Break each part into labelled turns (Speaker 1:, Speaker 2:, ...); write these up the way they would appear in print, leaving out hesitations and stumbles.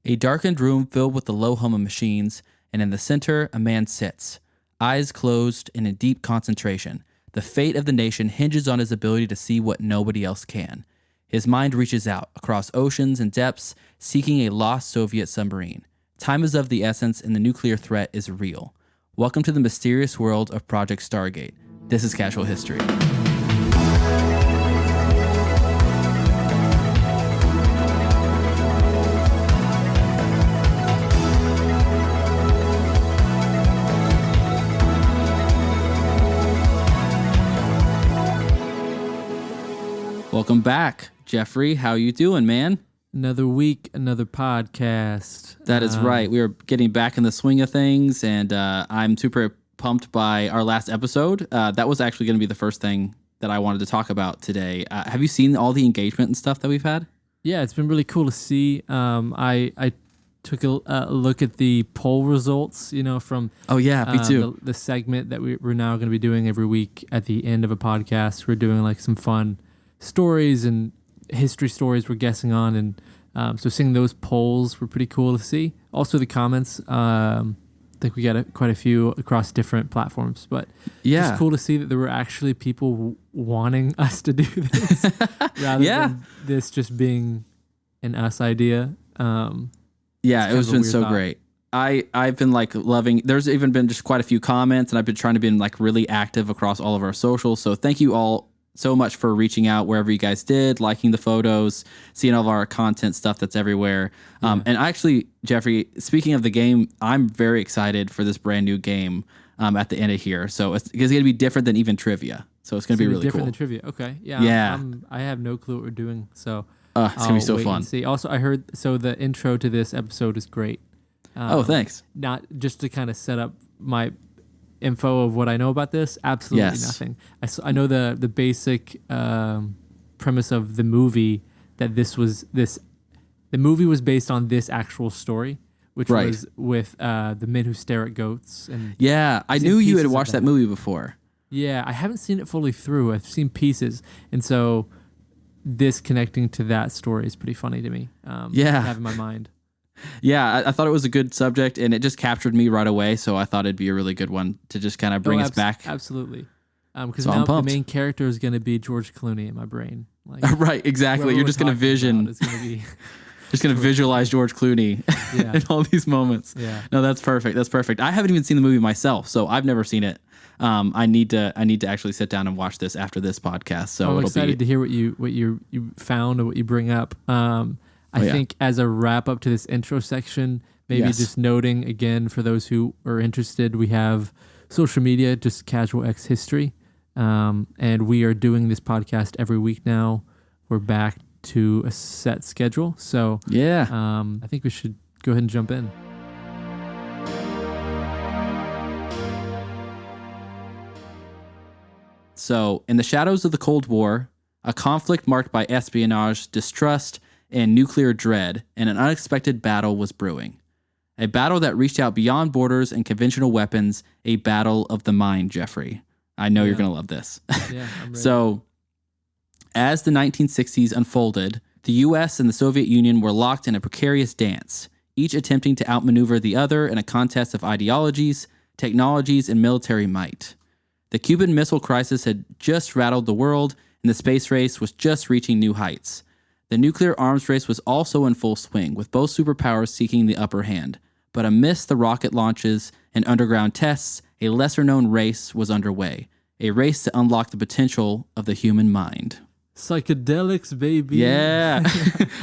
Speaker 1: A darkened room filled with the low hum of machines, and in the center, a man sits, eyes closed and in deep concentration. The fate of the nation hinges on his ability to see what nobody else can. His mind reaches out across oceans and depths, seeking a lost Soviet submarine. Time is of the essence, and the nuclear threat is real. Welcome to the mysterious world of Project Stargate. This is Casual History. Welcome back, Jeffrey. How you doing, man?
Speaker 2: Another week, another podcast.
Speaker 1: That is right. We are getting back in the swing of things, and I'm super pumped by our last episode. That was actually going to be the first thing that I wanted to talk about today. Have you seen all the engagement and stuff that we've had?
Speaker 2: Yeah, it's been really cool to see. I took a look at the poll results, from
Speaker 1: me too.
Speaker 2: The segment that we're now going to be doing every week at the end of a podcast. We're doing like some fun stories and history stories we're guessing on, and so seeing those polls were pretty cool to see. Also the comments, I think we got quite a few across different platforms, but
Speaker 1: yeah,
Speaker 2: it's cool to see that there were actually people wanting us to do this rather than this just being an us idea.
Speaker 1: It was been so great. I've been like loving, there's even been just quite a few comments, and I've been trying to be like really active across all of our socials. So thank you all so much for reaching out wherever you guys did, liking the photos, seeing all of our content stuff that's everywhere. And actually, Jeffrey, speaking of the game, I'm very excited for this brand new game at the end of here. So it's going to be different than even trivia. So it's going to be really
Speaker 2: different
Speaker 1: cool.
Speaker 2: Than trivia. Okay. Yeah. I have no clue what we're doing. So
Speaker 1: it's going to be so fun.
Speaker 2: See, also, I heard, so the intro to this episode is great.
Speaker 1: Thanks.
Speaker 2: Not just to kind of set up my info of what I know about this, absolutely nothing. I know the basic premise of the movie, that the movie was based on this actual story, which was with the men who stare at goats. And
Speaker 1: I knew you had watched that movie before.
Speaker 2: Yeah, I haven't seen it fully through. I've seen pieces, and so this connecting to that story is pretty funny to me. I have in my mind.
Speaker 1: Yeah, I thought it was a good subject, and it just captured me right away, so I thought it'd be a really good one to just kind of bring us back.
Speaker 2: Absolutely. Because now the main character is going to be George Clooney in my brain. Like,
Speaker 1: right, exactly. You're just going to vision. It's going to be just going to visualize George Clooney in all these moments. Yeah. No, that's perfect. That's perfect. I haven't even seen the movie myself, so I've never seen it. I need to actually sit down and watch this after this podcast. So
Speaker 2: I'm excited to hear what you found and what you bring up. I think as a wrap up to this intro section, maybe just noting again for those who are interested, we have social media, just Casual X History, and we are doing this podcast every week now. We're back to a set schedule, so I think we should go ahead and jump in.
Speaker 1: So, in the shadows of the Cold War, a conflict marked by espionage, distrust, and nuclear dread, and an unexpected battle was brewing. A battle that reached out beyond borders and conventional weapons, a battle of the mind, Jeffrey. I know you're going to love this.
Speaker 2: Yeah, I'm ready.
Speaker 1: So, as the 1960s unfolded, the U.S. and the Soviet Union were locked in a precarious dance, each attempting to outmaneuver the other in a contest of ideologies, technologies, and military might. The Cuban Missile Crisis had just rattled the world, and the space race was just reaching new heights. The nuclear arms race was also in full swing, with both superpowers seeking the upper hand. But amidst the rocket launches and underground tests, a lesser-known race was underway. A race to unlock the potential of the human mind.
Speaker 2: Psychedelics, baby.
Speaker 1: Yeah.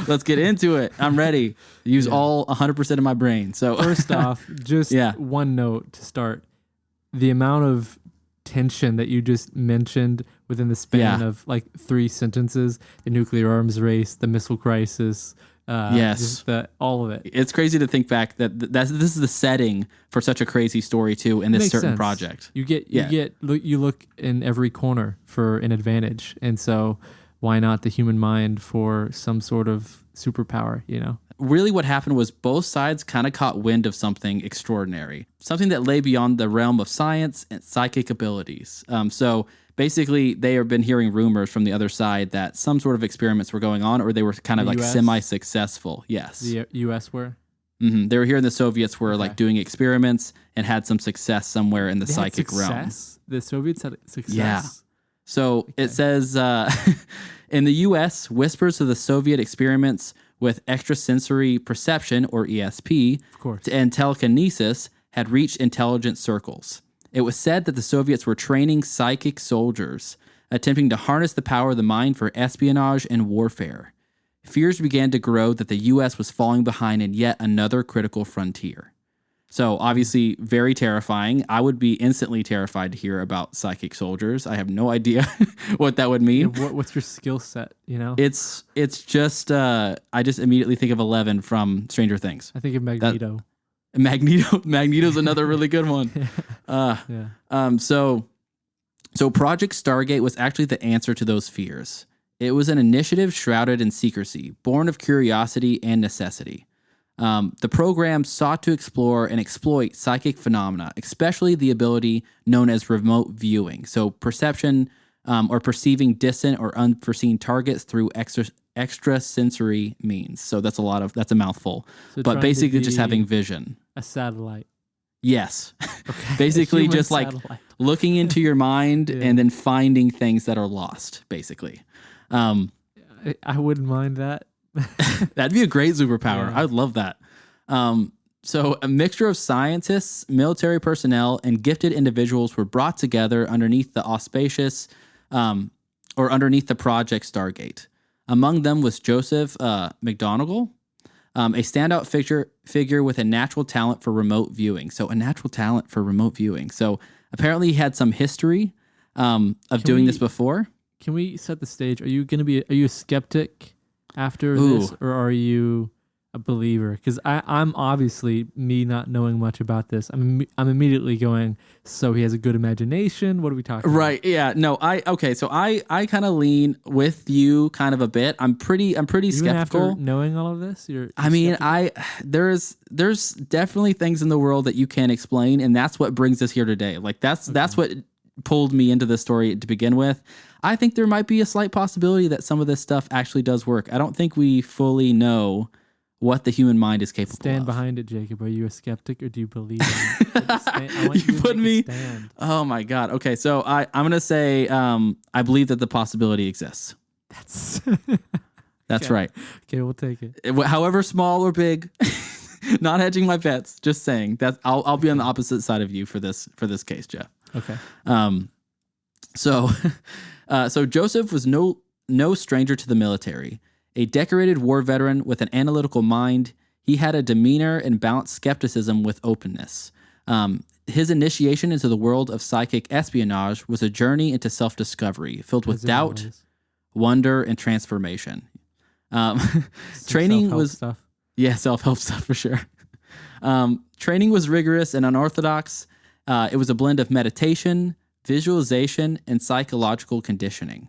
Speaker 1: Let's get into it. I'm ready. Use all 100% of my brain. So
Speaker 2: first off, just one note to start. The amount of tension that you just mentioned within the span of like 3 sentences, the nuclear arms race, the missile crisis, all of it.
Speaker 1: It's crazy to think back that this is the setting for such a crazy story too in this certain project.
Speaker 2: You look in every corner for an advantage, and so why not the human mind for some sort of superpower,
Speaker 1: Really what happened was both sides kind of caught wind of something extraordinary, something that lay beyond the realm of science and psychic abilities. So basically, they have been hearing rumors from the other side that some sort of experiments were going on, or they were kind of like semi-successful. Yes.
Speaker 2: The U.S. were?
Speaker 1: They were here, and the Soviets were like doing experiments and had some success somewhere in the psychic realm.
Speaker 2: The Soviets had success.
Speaker 1: Yeah. So it says in the U.S., whispers of the Soviet experiments with extrasensory perception, or ESP,
Speaker 2: of course,
Speaker 1: and telekinesis had reached intelligence circles. It was said that the Soviets were training psychic soldiers, attempting to harness the power of the mind for espionage and warfare. Fears began to grow that the U.S. was falling behind in yet another critical frontier. So obviously very terrifying. I would be instantly terrified to hear about psychic soldiers. I have no idea what that would mean.
Speaker 2: Yeah, what's your skill set, you know?
Speaker 1: It's just, I just immediately think of Eleven from Stranger Things.
Speaker 2: I think of Magneto.
Speaker 1: Magneto's another really good one. So Project Stargate was actually the answer to those fears. It was an initiative shrouded in secrecy, born of curiosity and necessity. The program sought to explore and exploit psychic phenomena, especially the ability known as remote viewing. So perception or perceiving distant or unforeseen targets through extrasensory means. So that's a mouthful. So but basically just having vision.
Speaker 2: A satellite.
Speaker 1: Yes. Okay. Basically just satellite. Like looking into your mind and then finding things that are lost, basically.
Speaker 2: I wouldn't mind that.
Speaker 1: That'd be a great superpower. Yeah. I would love that. So a mixture of scientists, military personnel, and gifted individuals were brought together underneath the auspicious, or underneath the Project Stargate. Among them was Joseph McDonegal, a standout figure with a natural talent for remote viewing. So apparently he had some history of doing this before.
Speaker 2: Can we set the stage? Are you a skeptic after this, or are you a believer? Because I'm obviously, me not knowing much about this, I'm immediately going, so he has a good imagination? What are we talking about?
Speaker 1: Right, yeah. No, so I kind of lean with you kind of a bit. I'm pretty
Speaker 2: Even
Speaker 1: skeptical.
Speaker 2: After knowing all of this?
Speaker 1: There's definitely things in the world that you can't explain, and that's what brings us here today. Like that's what pulled me into the story to begin with. I think there might be a slight possibility that some of this stuff actually does work. I don't think we fully know what the human mind is capable of.
Speaker 2: Stand behind it, Jacob. Are you a skeptic or do you believe in it? I want you to put me. Stand.
Speaker 1: Oh my God. Okay, so I'm gonna say I believe that the possibility exists. That's right.
Speaker 2: Okay, we'll take it.
Speaker 1: However small or big. Not hedging my bets. Just saying that I'll be on the opposite side of you for this case, Jeff.
Speaker 2: Okay.
Speaker 1: So Joseph was no stranger to the military. A decorated war veteran with an analytical mind, he had a demeanor and balanced skepticism with openness. His initiation into the world of psychic espionage was a journey into self-discovery, filled with doubt, wonder, and transformation. Training was stuff. Yeah, self-help stuff for sure. Training was rigorous and unorthodox. It was a blend of meditation, visualization, and psychological conditioning.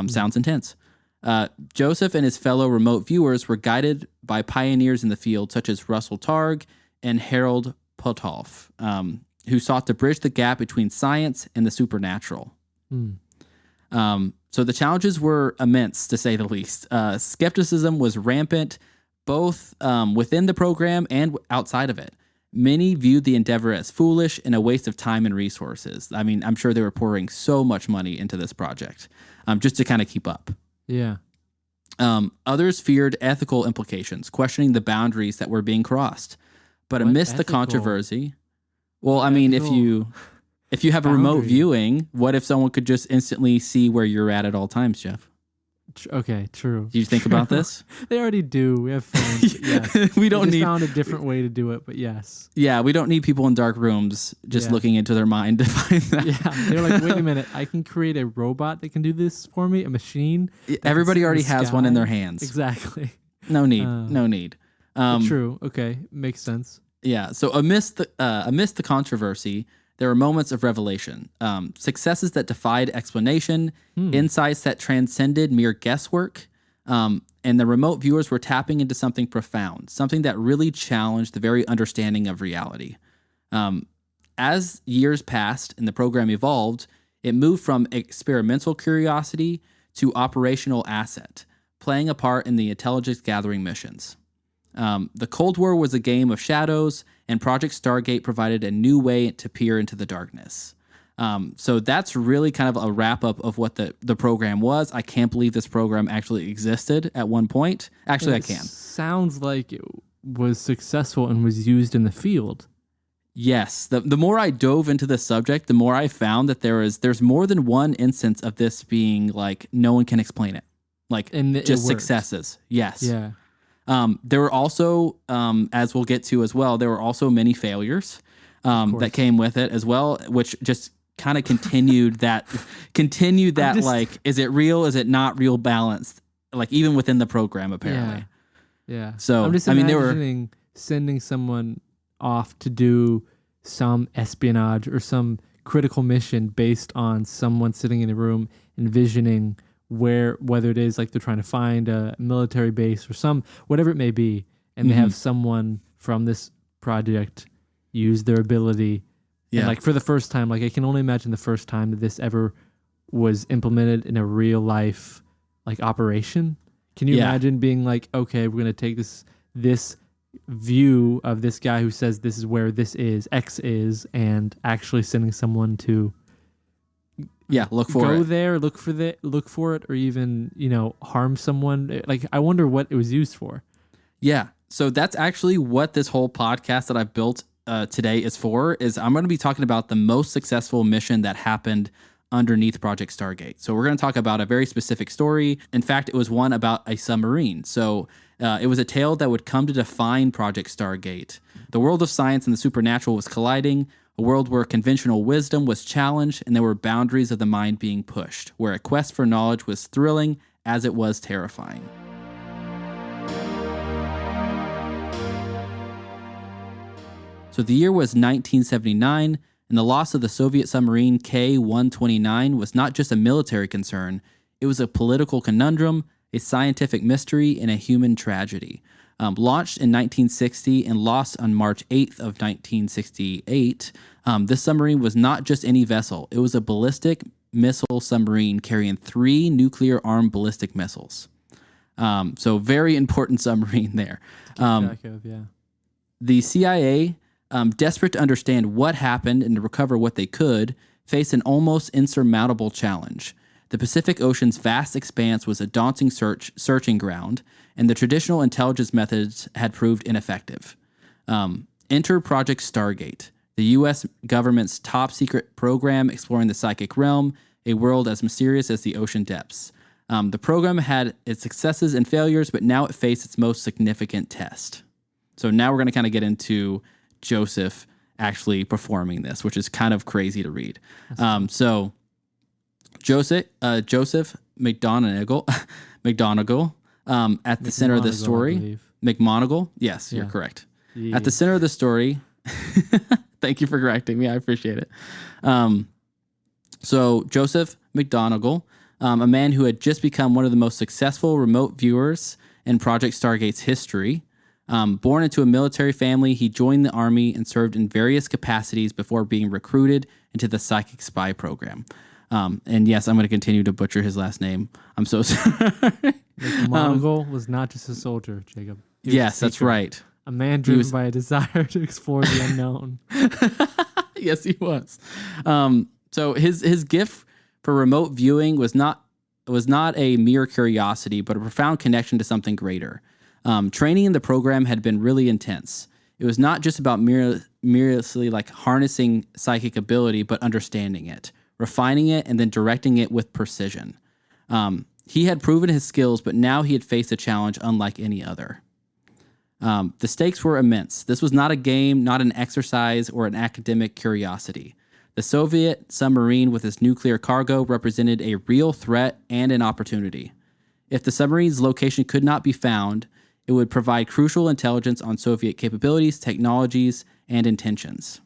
Speaker 1: Sounds intense. Joseph and his fellow remote viewers were guided by pioneers in the field such as Russell Targ and Harold Pothoff, who sought to bridge the gap between science and the supernatural. So the challenges were immense, to say the least. Skepticism was rampant, both within the program and outside of it. Many viewed the endeavor as foolish and a waste of time and resources. I mean, I'm sure they were pouring so much money into this project just to kind of keep up.
Speaker 2: Yeah.
Speaker 1: Others feared ethical implications, questioning the boundaries that were being crossed. But amidst the controversy, well, I mean, if you have a remote viewing, what if someone could just instantly see where you're at all times, Jeff?
Speaker 2: Okay, true.
Speaker 1: Do you think about this?
Speaker 2: They already do. We have phones. Yes.
Speaker 1: We don't need.
Speaker 2: Found a different way to do it, but yes.
Speaker 1: Yeah, we don't need people in dark rooms just looking into their mind to find that.
Speaker 2: Yeah, they're like, wait a minute, I can create a robot that can do this for me, a machine.
Speaker 1: Everybody already has one in their hands.
Speaker 2: Exactly.
Speaker 1: No need. No need.
Speaker 2: True. Okay, makes sense.
Speaker 1: Yeah. So amidst the controversy, there were moments of revelation, successes that defied explanation, insights that transcended mere guesswork, and the remote viewers were tapping into something profound, something that really challenged the very understanding of reality. As years passed and the program evolved, it moved from experimental curiosity to operational asset, playing a part in the intelligence gathering missions. The Cold War was a game of shadows, and Project Stargate provided a new way to peer into the darkness. So that's really kind of a wrap up of what the program was. I can't believe this program actually existed at one point. Actually, I can.
Speaker 2: Sounds like it was successful and was used in the field.
Speaker 1: Yes. The more I dove into this subject, the more I found that there's more than one instance of this being like no one can explain it. Like just successes. Yes.
Speaker 2: Yeah.
Speaker 1: There were also, as we'll get to as well, there were also many failures that came with it as well, which just kind of continued that like, is it real? Is it not real balance? Like even within the program, apparently.
Speaker 2: Yeah.
Speaker 1: So
Speaker 2: I'm just imagining sending someone off to do some espionage or some critical mission based on someone sitting in a room envisioning whether it is like they're trying to find a military base or whatever it may be, and they have someone from this project use their ability. Yeah. And like for the first time, like I can only imagine the first time that this ever was implemented in a real life like operation. Can you imagine being like, okay, we're going to take this view of this guy who says this is where this is, X is, and actually sending someone to
Speaker 1: look for it.
Speaker 2: Go there, look for it, or even, harm someone. Like, I wonder what it was used for.
Speaker 1: Yeah. So that's actually what this whole podcast that I've built today is for, is I'm going to be talking about the most successful mission that happened underneath Project Stargate. So we're going to talk about a very specific story. In fact, it was one about a submarine. So it was a tale that would come to define Project Stargate. The world of science and the supernatural was colliding, a world where conventional wisdom was challenged and there were boundaries of the mind being pushed, where a quest for knowledge was thrilling as it was terrifying. So the year was 1979, and the loss of the Soviet submarine K-129 was not just a military concern, it was a political conundrum, a scientific mystery, and a human tragedy. Launched in 1960 and lost on March 8th of 1968, this submarine was not just any vessel. It was a ballistic missile submarine carrying 3 nuclear-armed ballistic missiles. So very important submarine there. The CIA, desperate to understand what happened and to recover what they could, faced an almost insurmountable challenge. The Pacific Ocean's vast expanse was a daunting searching ground, and the traditional intelligence methods had proved ineffective. Enter Project Stargate, the U.S. government's top-secret program exploring the psychic realm, a world as mysterious as the ocean depths. The program had its successes and failures, but now it faced its most significant test. So now we're going to kind of get into Joseph actually performing this, which is kind of crazy to read. So Joseph McGonigal, at the center of the story. McMonigal, yes, you're correct. Yeah. At the center of the story. Thank you for correcting me. I appreciate it. So Joseph McGonigal, a man who had just become one of the most successful remote viewers in Project Stargate's history. Born into a military family, he joined the Army and served in various capacities before being recruited into the psychic spy program. And yes, I'm going to continue to butcher his last name. I'm so sorry.
Speaker 2: McGonigal was not just a soldier, Jacob.
Speaker 1: Yes, that's right.
Speaker 2: A man driven by a desire to explore the unknown.
Speaker 1: Yes, he was. So his gift for remote viewing was not a mere curiosity, but a profound connection to something greater. Training in the program had been really intense. It was not just about merely like harnessing psychic ability, but understanding it, refining it, and then directing it with precision. He had proven his skills, but now he had faced a challenge unlike any other. The stakes were immense. This was not a game, not an exercise, or an academic curiosity. The Soviet submarine with its nuclear cargo represented a real threat and an opportunity. If the submarine's location could not be found, it would provide crucial intelligence on Soviet capabilities, technologies, and intentions.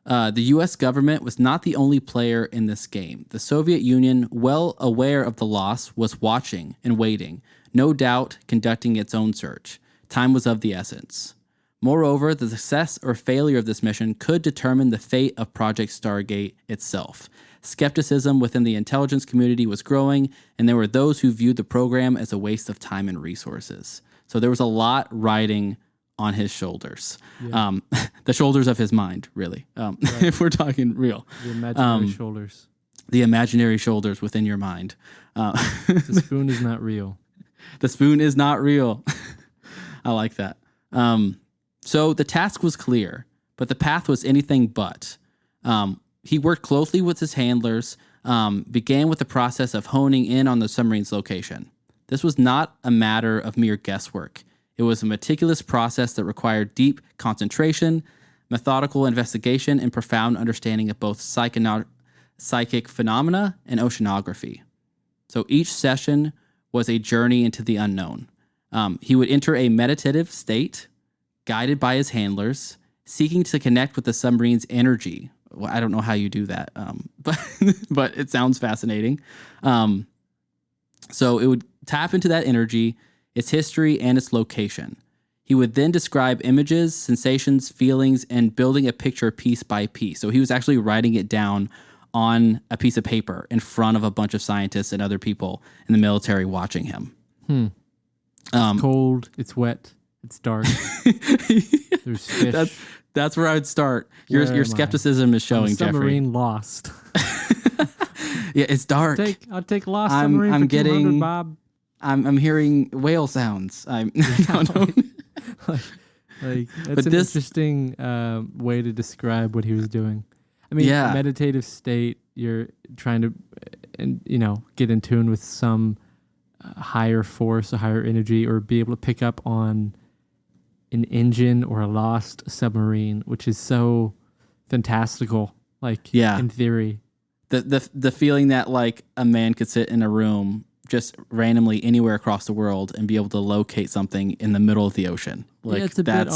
Speaker 1: The U.S. government was not the only player in this game. The Soviet Union, well aware of the loss, was watching and waiting, no doubt conducting its own search. Time was of the essence. Moreover, the success or failure of this mission could determine the fate of Project Stargate itself. Skepticism within the intelligence community was growing, and there were those who viewed the program as a waste of time and resources. So there was a lot riding on his shoulders. Yeah. The shoulders of his mind, really, right. If we're talking real.
Speaker 2: The imaginary shoulders.
Speaker 1: The imaginary shoulders within your mind.
Speaker 2: The spoon is not real.
Speaker 1: The spoon is not real. I like that. So the task was clear, but the path was anything but. He worked closely with his handlers, began with the process of honing in on the submarine's location. This was not a matter of mere guesswork. It was a meticulous process that required deep concentration, methodical investigation, and profound understanding of both psychic phenomena and oceanography. So each session was a journey into the unknown. He would enter a meditative state, guided by his handlers, seeking to connect with the submarine's energy. Well, I don't know how you do that, but it sounds fascinating. So it would tap into that energy, its history, and its location. He would then describe images, sensations, feelings, and building a picture piece by piece. So he was actually writing it down on a piece of paper in front of a bunch of scientists and other people in the military watching him.
Speaker 2: It's cold, it's wet, it's dark. There's fish.
Speaker 1: That's where I would start. Your skepticism is showing, Jeffrey.
Speaker 2: Submarine Lost.
Speaker 1: Yeah, it's dark.
Speaker 2: I'll take Lost Submarine for 200, Bob.
Speaker 1: I'm hearing whale sounds. No.
Speaker 2: That's an interesting way to describe what he was doing. I mean, meditative state, you're trying to, get in tune with some higher force, a higher energy, or be able to pick up on an engine or a lost submarine, which is so fantastical, in theory.
Speaker 1: The feeling that a man could sit in a room just randomly anywhere across the world and be able to locate something in the middle of the ocean.
Speaker 2: It's a bit,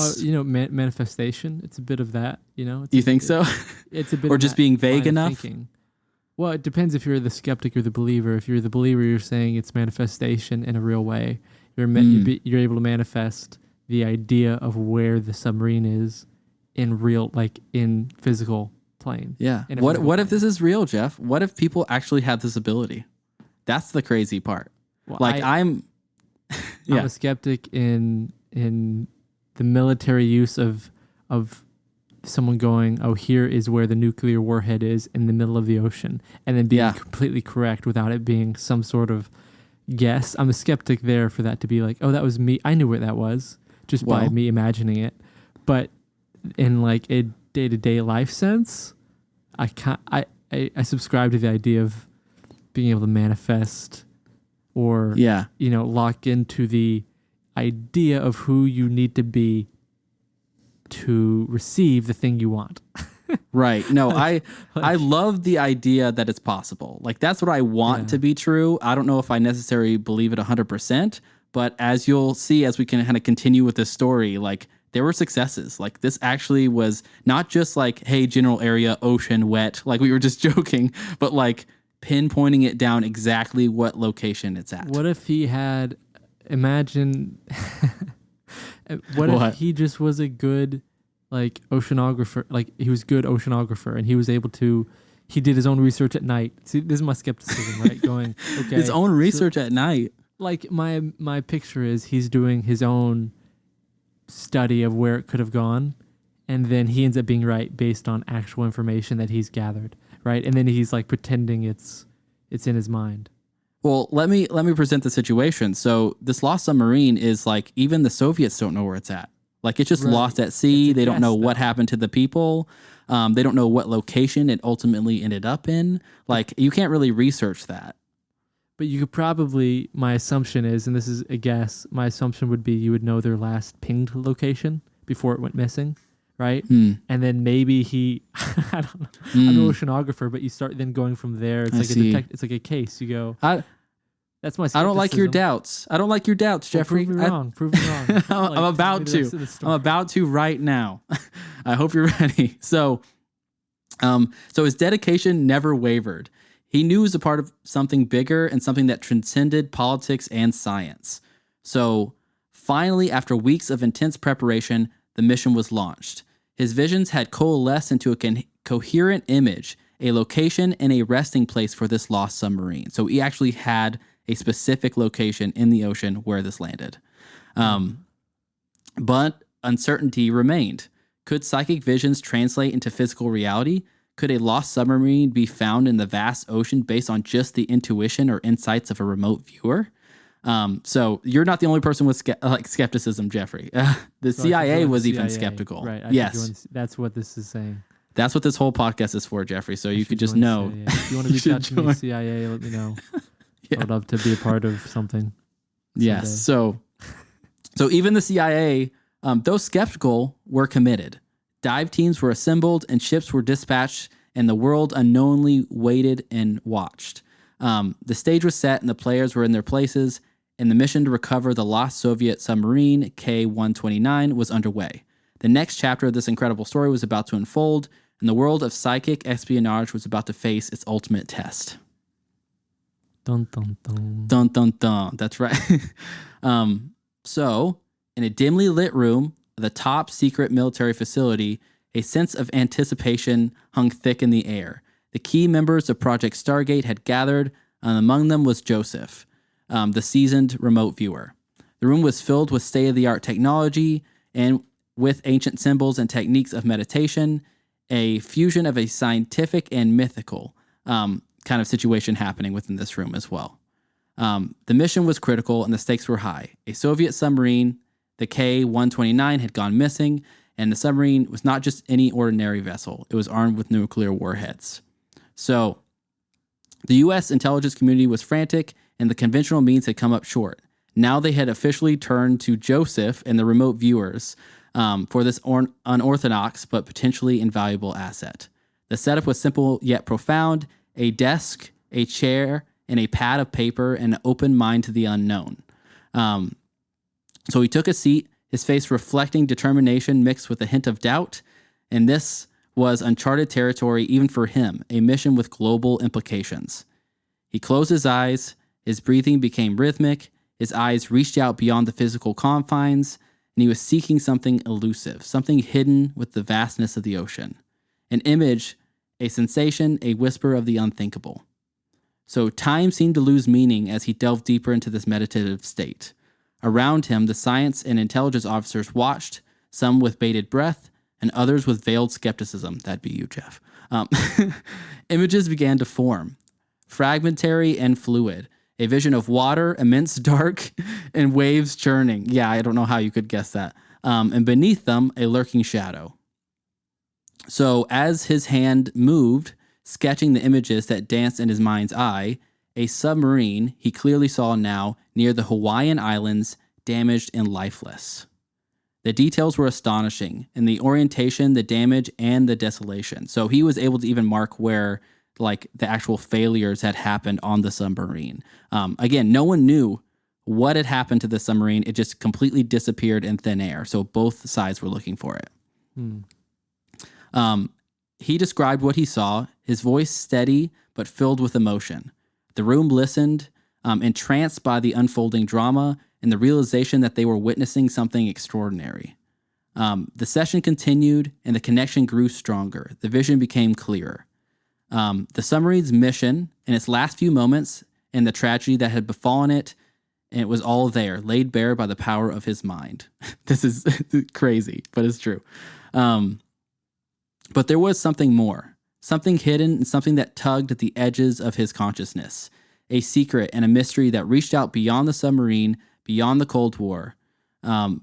Speaker 2: manifestation. It's a bit of that,
Speaker 1: You think so?
Speaker 2: It's a bit
Speaker 1: or
Speaker 2: of
Speaker 1: just being vague enough?
Speaker 2: Thinking. Well, it depends if you're the skeptic or the believer. If you're the believer, you're saying it's manifestation in a real way. You're able to manifest the idea of where the submarine is in real, in physical plane.
Speaker 1: Yeah. What if this is real, Jeff? What if people actually have this ability? That's the crazy part.
Speaker 2: Well,
Speaker 1: I'm
Speaker 2: a skeptic in the military use of someone going, oh, here is where the nuclear warhead is in the middle of the ocean, and then being completely correct without it being some sort of guess. I'm a skeptic there for that to be like, oh, that was me. I knew where that was just by me imagining it. But in a day-to-day life sense, I subscribe to the idea of being able to manifest or lock into the idea of who you need to be to receive the thing you want.
Speaker 1: Right. No, I love the idea that it's possible. That's what I want to be true. I don't know if I necessarily believe it 100%, but as you'll see, as we can kind of continue with this story, there were successes. This actually was not just hey, general area, ocean, wet, we were just joking, but pinpointing it down exactly what location it's at.
Speaker 2: What if he had, imagine, if he just was a good oceanographer, he was a good oceanographer and he was able to, he did his own research at night. See, this is my skepticism, right? Going, okay.
Speaker 1: His own research at night.
Speaker 2: My picture is he's doing his own study of where it could have gone, and then he ends up being right based on actual information that he's gathered, right? And then he's pretending it's in his mind.
Speaker 1: Well, let me present the situation. So this lost submarine is even the Soviets don't know where it's at. It's just lost at sea. They don't know what happened to the people. They don't know what location it ultimately ended up in. You can't really research that.
Speaker 2: But you could probably, my assumption is, and this is a guess, my assumption would be you would know their last pinged location before it went missing, right? And then maybe he, I don't know, I'm an oceanographer, but you start then going from there. It's it's like a case. You go, that's my skepticism.
Speaker 1: I don't like your doubts. Jeffrey.
Speaker 2: Prove me wrong.
Speaker 1: I'm about to. I'm about to right now. I hope you're ready. So his dedication never wavered. He knew he was a part of something bigger and something that transcended politics and science. So finally, after weeks of intense preparation, the mission was launched. His visions had coalesced into a coherent image, a location and a resting place for this lost submarine. So he actually had a specific location in the ocean where this landed. But uncertainty remained. Could psychic visions translate into physical reality? Could a lost submarine be found in the vast ocean based on just the intuition or insights of a remote viewer? So you're not the only person with skepticism, Jeffrey. The CIA was even skeptical.
Speaker 2: Right.
Speaker 1: Yes.
Speaker 2: That's what this is saying.
Speaker 1: That's what this whole podcast is for, Jeffrey. So you could just know.
Speaker 2: If you want to reach out to me, CIA, let me know. Yeah. I'd love to be a part of something.
Speaker 1: Yes. So even the CIA, though skeptical, were committed. Dive teams were assembled and ships were dispatched, and the world unknowingly waited and watched. The stage was set and the players were in their places, and the mission to recover the lost Soviet submarine K-129 was underway. The next chapter of this incredible story was about to unfold, and the world of psychic espionage was about to face its ultimate test.
Speaker 2: Dun, dun, dun.
Speaker 1: Dun, dun, dun. That's right. So, in a dimly lit room, the top secret military facility, a sense of anticipation hung thick in the air. The key members of Project Stargate had gathered, and among them was Joseph, the seasoned remote viewer. The room was filled with state-of-the-art technology and with ancient symbols and techniques of meditation, a fusion of a scientific and mythical kind of situation happening within this room as well. The mission was critical and the stakes were high. A Soviet submarine, the K-129, had gone missing, and the submarine was not just any ordinary vessel. It was armed with nuclear warheads. So the U.S. intelligence community was frantic, and the conventional means had come up short. Now they had officially turned to Joseph and the remote viewers for this unorthodox but potentially invaluable asset. The setup was simple yet profound: a desk, a chair, and a pad of paper, and an open mind to the unknown. So he took a seat, his face reflecting determination mixed with a hint of doubt, and this was uncharted territory even for him, a mission with global implications. He closed his eyes, his breathing became rhythmic, his eyes reached out beyond the physical confines, and he was seeking something elusive, something hidden with the vastness of the ocean. An image, a sensation, a whisper of the unthinkable. So time seemed to lose meaning as he delved deeper into this meditative state. Around him, the science and intelligence officers watched, some with bated breath, and others with veiled skepticism. That'd be you, Jeff. Images began to form, fragmentary and fluid. A vision of water, immense dark, and waves churning. Yeah, I don't know how you could guess that. And beneath them, a lurking shadow. So as his hand moved, sketching the images that danced in his mind's eye, a submarine he clearly saw now near the Hawaiian Islands, damaged and lifeless. The details were astonishing, in the orientation, the damage, and the desolation. So he was able to even mark where like the actual failures had happened on the submarine. Again, no one knew what had happened to the submarine. It just completely disappeared in thin air. So both sides were looking for it. He described what he saw, his voice steady but filled with emotion. The room listened, entranced by the unfolding drama and the realization that they were witnessing something extraordinary. The session continued and the connection grew stronger. The vision became clearer. The submarine's mission in its last few moments and the tragedy that had befallen it, and it was all there, laid bare by the power of his mind. This is crazy, but it's true. But there was something more, something hidden and something that tugged at the edges of his consciousness, a secret and a mystery that reached out beyond the submarine, beyond the Cold War. A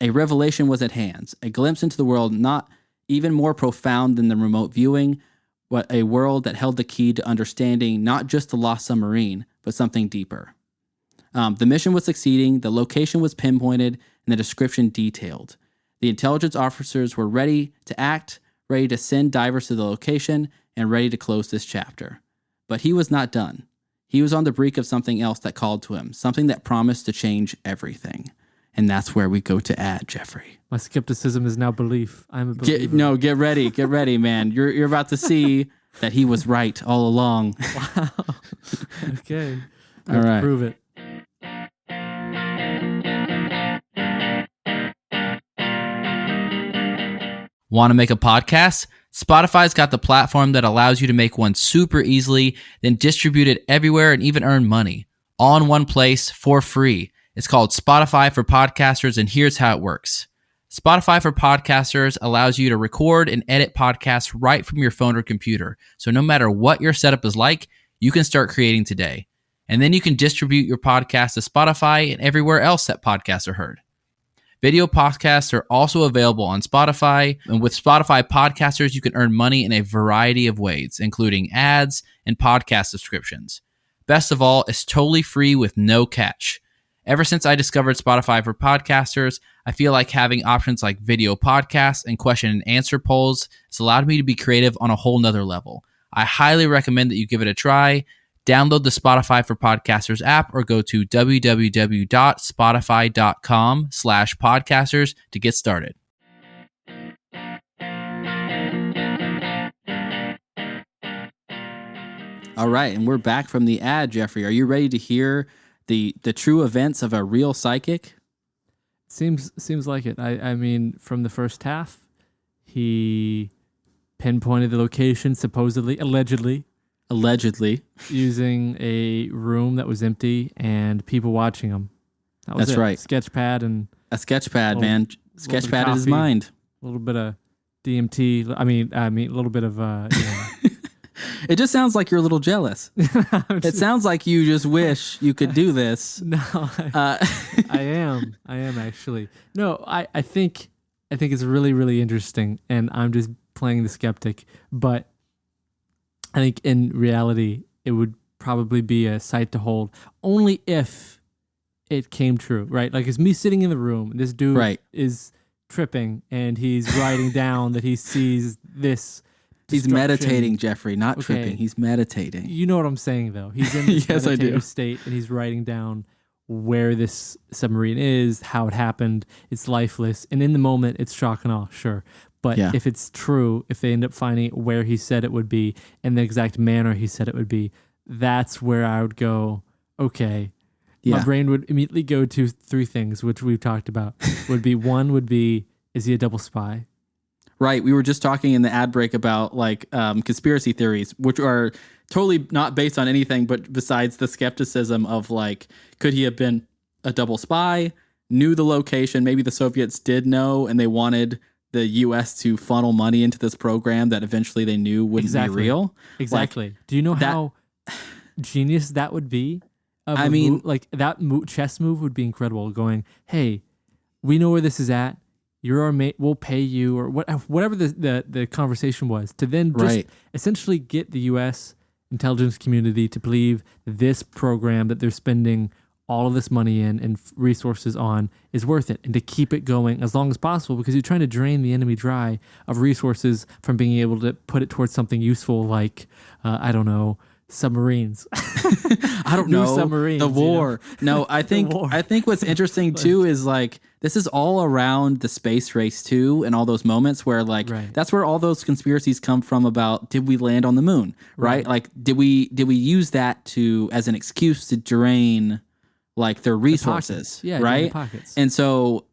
Speaker 1: revelation was at hand, a glimpse into the world not even more profound than the remote viewing, but a world that held the key to understanding not just the lost submarine, but something deeper. The mission was succeeding, the location was pinpointed, and the description detailed. The intelligence officers were ready to act, ready to send divers to the location, and ready to close this chapter. But he was not done. He was on the brink of something else that called to him, something that promised to change everything. And that's where we go to add, Jeffrey.
Speaker 2: My skepticism is now belief. I'm a believer.
Speaker 1: Get ready, man. You're about to see that he was right all along.
Speaker 2: Wow. Okay.
Speaker 1: All right.
Speaker 2: Prove it.
Speaker 3: Want to make a podcast? Spotify's got the platform that allows you to make one super easily, then distribute it everywhere and even earn money. All in one place for free. It's called Spotify for Podcasters, and here's how it works. Spotify for Podcasters allows you to record and edit podcasts right from your phone or computer. So no matter what your setup is like, you can start creating today. And then you can distribute your podcast to Spotify and everywhere else that podcasts are heard. Video podcasts are also available on Spotify, and with Spotify Podcasters, you can earn money in a variety of ways, including ads and podcast subscriptions. Best of all, it's totally free with no catch. Ever since I discovered Spotify for Podcasters, I feel like having options like video podcasts and question and answer polls has allowed me to be creative on a whole nother level. I highly recommend that you give it a try. Download the Spotify for Podcasters app or go to www.spotify.com/podcasters to get started.
Speaker 1: All right, and we're back from the ad, Jeffrey. Are you ready to hear the true events of a real psychic?
Speaker 2: Seems like it. I mean, from the first half, he pinpointed the location, supposedly, allegedly, using a room that was empty and people watching him.
Speaker 1: That's right.
Speaker 2: Sketchpad and
Speaker 1: a sketchpad, man. Sketchpad in his mind.
Speaker 2: A little bit of DMT. I mean, a little bit of.
Speaker 1: It just sounds like you're a little jealous. It sounds like you just wish you could do this.
Speaker 2: No, I am actually. No, I think it's really, really interesting, and I'm just playing the skeptic. But I think in reality, it would probably be a sight to hold, only if it came true, right? Like, it's me sitting in the room, and this dude is tripping, and he's writing down that he sees this.
Speaker 1: He's meditating, Jeffrey, not tripping. He's meditating.
Speaker 2: You know what I'm saying, though. He's in this
Speaker 1: yes,
Speaker 2: meditative state, and he's writing down where this submarine is, how it happened. It's lifeless. And in the moment, it's shock and awe, sure. But if it's true, if they end up finding it where he said it would be, in the exact manner he said it would be, that's where I would go, okay. Yeah. My brain would immediately go to three things, which we've talked about. One would be, is he a double spy?
Speaker 1: Right. We were just talking in the ad break about conspiracy theories, which are totally not based on anything, but besides the skepticism of could he have been a double spy, knew the location? Maybe the Soviets did know, and they wanted the U.S. to funnel money into this program that eventually they knew wouldn't be real.
Speaker 2: Exactly. Do you know how genius that would be? That chess move would be incredible. Going, hey, we know where this is at. You're our mate. We'll pay you, or whatever the conversation was, to then just essentially get the U.S. intelligence community to believe this program that they're spending all of this money in and resources on is worth it, and to keep it going as long as possible, because you're trying to drain the enemy dry of resources from being able to put it towards something useful, like submarines.
Speaker 1: I don't know.
Speaker 2: Submarines,
Speaker 1: the war. No, I think what's interesting too is this is all around the space race too, and all those moments where that's where all those conspiracies come from about, did we land on the moon, right? Did we use that as an excuse to drain their resources, right?
Speaker 2: The pockets.
Speaker 1: And so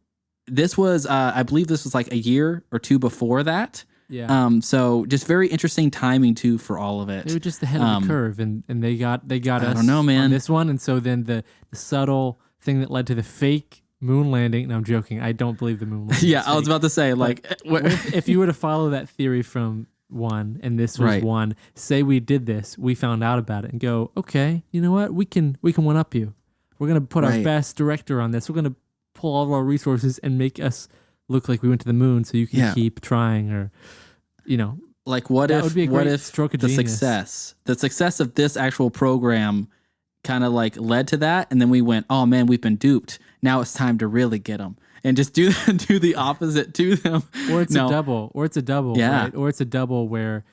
Speaker 1: this was I believe this was a year or two before that.
Speaker 2: Yeah.
Speaker 1: So just very interesting timing too for all of it.
Speaker 2: They were just ahead of the curve, and they got us.
Speaker 1: I don't know, man.
Speaker 2: On this one, and so then the subtle thing that led to the fake moon landing. No, I'm joking. I don't believe the moon landing.
Speaker 1: Yeah, I was about to say
Speaker 2: if you were to follow that theory from one, and this was one. Say we did this, we found out about it, and go, okay, you know what? We can one up you. We're gonna put our best director on this. We're gonna pull all of our resources and make us look like we went to the moon, so you can keep trying, or
Speaker 1: what if the success of this actual program kind of led to that, and then we went, oh man, we've been duped. Now it's time to really get them, and just do the opposite to them.
Speaker 2: Or it's a double.
Speaker 1: Yeah.
Speaker 2: Right? Or it's a double where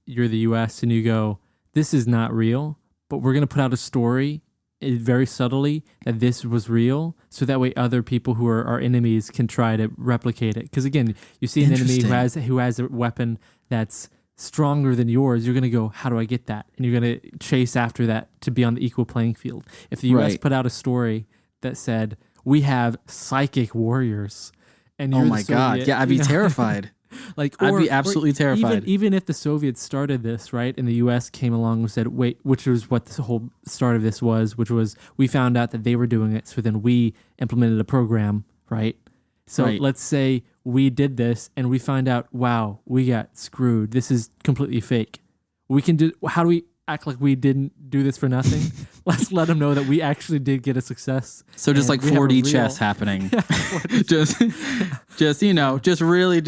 Speaker 2: you're the U.S. and you go, this is not real, but we're gonna put out a story very subtly that this was real, so that way other people who are our enemies can try to replicate it. Because again, you see an enemy who has a weapon that's stronger than yours, you're going to go, how do I get that? And you're going to chase after that to be on the equal playing field. If the U.S. put out a story that said, we have psychic warriors, and you're
Speaker 1: oh my God, yeah, I'd be terrified.
Speaker 2: Like,
Speaker 1: I'd be absolutely terrified.
Speaker 2: Even if the Soviets started this, right, and the U.S. came along and said, wait, which was what the whole start of this was, which was we found out that they were doing it, so then we implemented a program, right? So let's say we did this and we find out, wow, we got screwed. This is completely fake. How do we act like we didn't do this for nothing? Let's let them know that we actually did get a success.
Speaker 1: So just like 4D chess happening. just really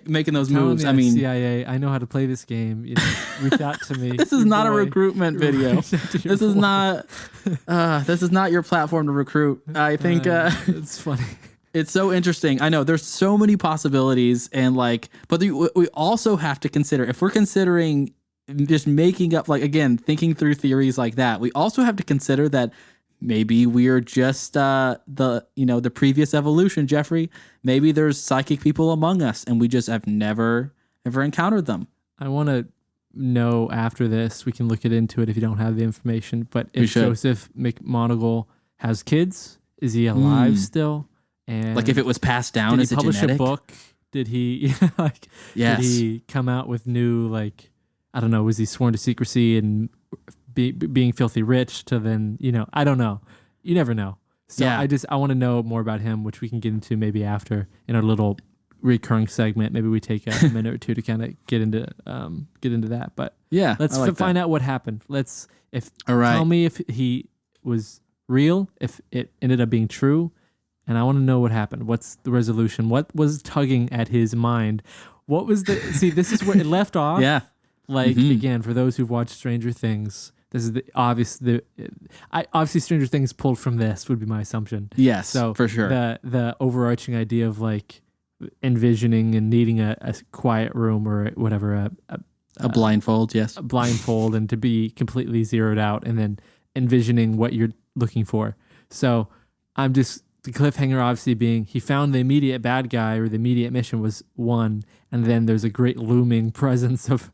Speaker 1: making those moves. I mean,
Speaker 2: CIA, I know how to play this game. Reach out to me.
Speaker 1: This is not a recruitment video. This is not your platform to recruit. I think
Speaker 2: it's funny.
Speaker 1: It's so interesting. I know there's so many possibilities, and but we also have to consider, if we're considering just making up, again, thinking through theories like that, we also have to consider that maybe we're just the previous evolution, Jeffrey. Maybe there's psychic people among us, and we just have never ever encountered them.
Speaker 2: I want to know after this. We can look into it if you don't have the information. But if Joseph McMoneagle has kids, is he alive still? And
Speaker 1: if it was passed down, is it genetic?
Speaker 2: Did he publish a book? Did he
Speaker 1: Yes.
Speaker 2: Did he come out with new I don't know, was he sworn to secrecy and being filthy rich to then, I don't know. You never know. So
Speaker 1: yeah.
Speaker 2: I want to know more about him, which we can get into maybe after in our little recurring segment. Maybe we take a minute or two to kind of get into that. But
Speaker 1: yeah,
Speaker 2: let's find out what happened. Tell me if he was real, if it ended up being true. And I want to know what happened. What's the resolution? What was tugging at his mind? What was this is where it left off.
Speaker 1: Yeah.
Speaker 2: Again, for those who've watched Stranger Things, this is obviously Stranger Things pulled from this would be my assumption.
Speaker 1: Yes,
Speaker 2: so
Speaker 1: for sure.
Speaker 2: The overarching idea of envisioning and needing a quiet room or whatever,
Speaker 1: a blindfold, yes.
Speaker 2: A blindfold and to be completely zeroed out and then envisioning what you're looking for. So the cliffhanger obviously being he found the immediate bad guy, or the immediate mission was one, and then there's a great looming presence of